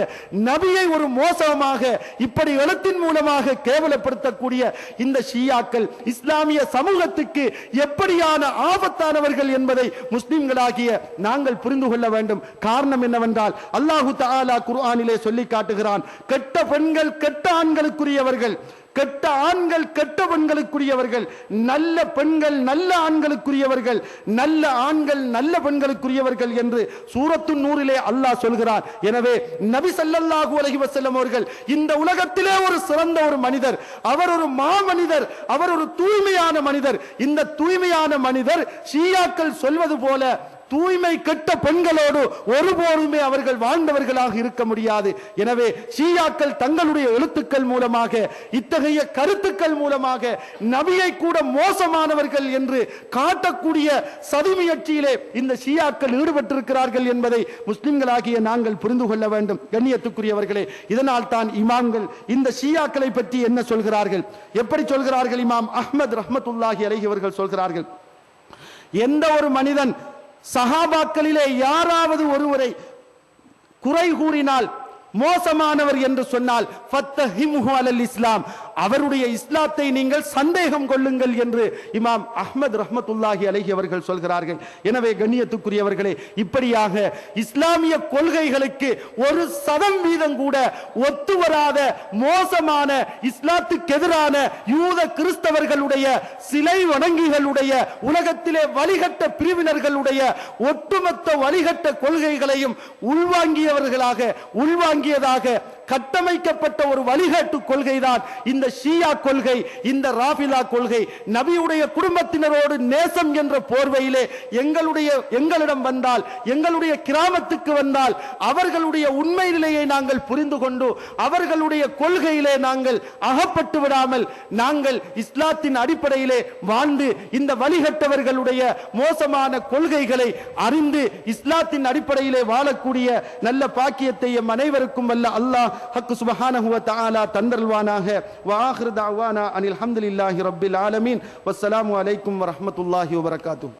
நபியை ஒரு மோசமாக இப்படி எழுத்தின் மூலமாக கேவலப்படுத்தக்கூடிய இந்த ஷியாக்கள் இஸ்லாமிய சமூகத்துக்கு எப்படியான ஆபத்தானவர்கள் என்பதை முஸ்லிம்களாகிய நாங்கள் புரிந்து கொள்ள வேண்டும். காரணம் என்னவென்றால் அல்லாஹு தஆலா குர்ஆனிலே சொல்லி காட்டுகிறான், கெட்ட பெண்கள் கெட்ட ஆண்களுக்குரியவர்கள், கெட்ட ஆண்கள் கெட்ட பெண்களுக்குரியவர்கள், நல்ல பெண்கள் நல்ல ஆண்களுக்குரியவர்கள், நல்ல ஆண்கள் நல்ல பெண்களுக்குரியவர்கள் என்று சூரத்து நூரிலே அல்லாஹ் சொல்கிறார். எனவே நபி ஸல்லல்லாஹு அலைஹி வஸல்லம் அவர்கள் இந்த உலகத்திலே ஒரு சிறந்த ஒரு மனிதர், அவர் ஒரு மாமனிதர், அவர் ஒரு தூய்மையான மனிதர். இந்த தூய்மையான மனிதர் ஷியாக்கள் சொல்வது போல தூய்மை கெட்ட பெண்களோடு ஒருபோதுமே அவர்கள் வாழ்ந்தவர்களாக இருக்க முடியாது. எனவே ஷியாக்கள் தங்களுடைய எழுத்துக்கள் மூலமாக, இத்தகைய கருத்துக்கள் மூலமாக நபியை கூட மோசமானவர்கள் என்று காட்டக்கூடிய சதி முயற்சியிலே இந்த ஷியாக்கள் ஈடுபட்டிருக்கிறார்கள் என்பதை முஸ்லிம்களாகிய நாங்கள் புரிந்து கொள்ள வேண்டும். கண்ணியத்துக்குரியவர்களே, இதனால் தான் இமாம்கள் இந்த ஷியாக்களை பற்றி என்ன சொல்கிறார்கள், எப்படி சொல்கிறார்கள்? இமாம் அஹ்மத் ரஹ்மத்துல்லாஹி அலைஹி அவர்கள் சொல்கிறார்கள், எந்த ஒரு மனிதன் சஹாபாக்களிலே யாராவது ஒருவரை குறை கூறினால், மோசமானவர் என்று சொன்னால், ஃபத்தஹிமுஹு அலல் இஸ்லாம், அவருடைய இஸ்லாத்தை நீங்கள் சந்தேகம் கொள்ளுங்கள் என்று இமாம் அஹ்மத் ரஹ்மத்துல்லாஹி அலைஹி அவர்கள் சொல்கிறார்கள். எனவே கண்ணியத்துக்குரியவர்களே, இப்படியாக இஸ்லாமிய கொள்கைகளுக்கு 1% கூட ஒத்து வராத மோசமான இஸ்லாத்துக்கு எதிரான யூத கிறிஸ்தவர்களுடைய சிலை வணங்கிகளுடைய உலகத்திலே வழிகட்ட பிரிவினர்களுடைய ஒட்டுமொத்த வழிகட்ட கொள்கைகளையும் உள்வாங்கியதாக கட்டமைக்கப்பட்ட ஒரு வழிகாட்டு கொள்கைதான் இந்த ஷியா கொள்கை, இந்த ராஃபிலா கொள்கை. நபியுடைய குடும்பத்தினரோடு நேசம் என்ற போர்வையிலே எங்களிடம் வந்தால், எங்களுடைய கிராமத்துக்கு வந்தால் அவர்களுடைய உண்மை நிலையை நாங்கள் புரிந்து கொண்டு அவர்களுடைய கொள்கையிலே நாங்கள் அகப்பட்டு விடாமல் நாங்கள் இஸ்லாத்தின் அடிப்படையிலே வாழ்ந்து இந்த வழிகட்டவர்களுடைய மோசமான கொள்கைகளை அறிந்து இஸ்லாத்தின் அடிப்படையிலே வாழக்கூடிய நல்ல பாக்கியத்தை எம் அனைவருக்கும் வல்ல அல்லாஹ் ஹக்கு சுப்ஹானஹு வ தஆலா தந்தல்வானாக. வ ஆகிரு தஅவானா அனில் ஹம்துலில்லாஹி ரப்பில் ஆலமீன். வஸ்ஸலாமு அலைக்கும் வ ரஹ்மத்துல்லாஹி வ பரகாத்துஹு.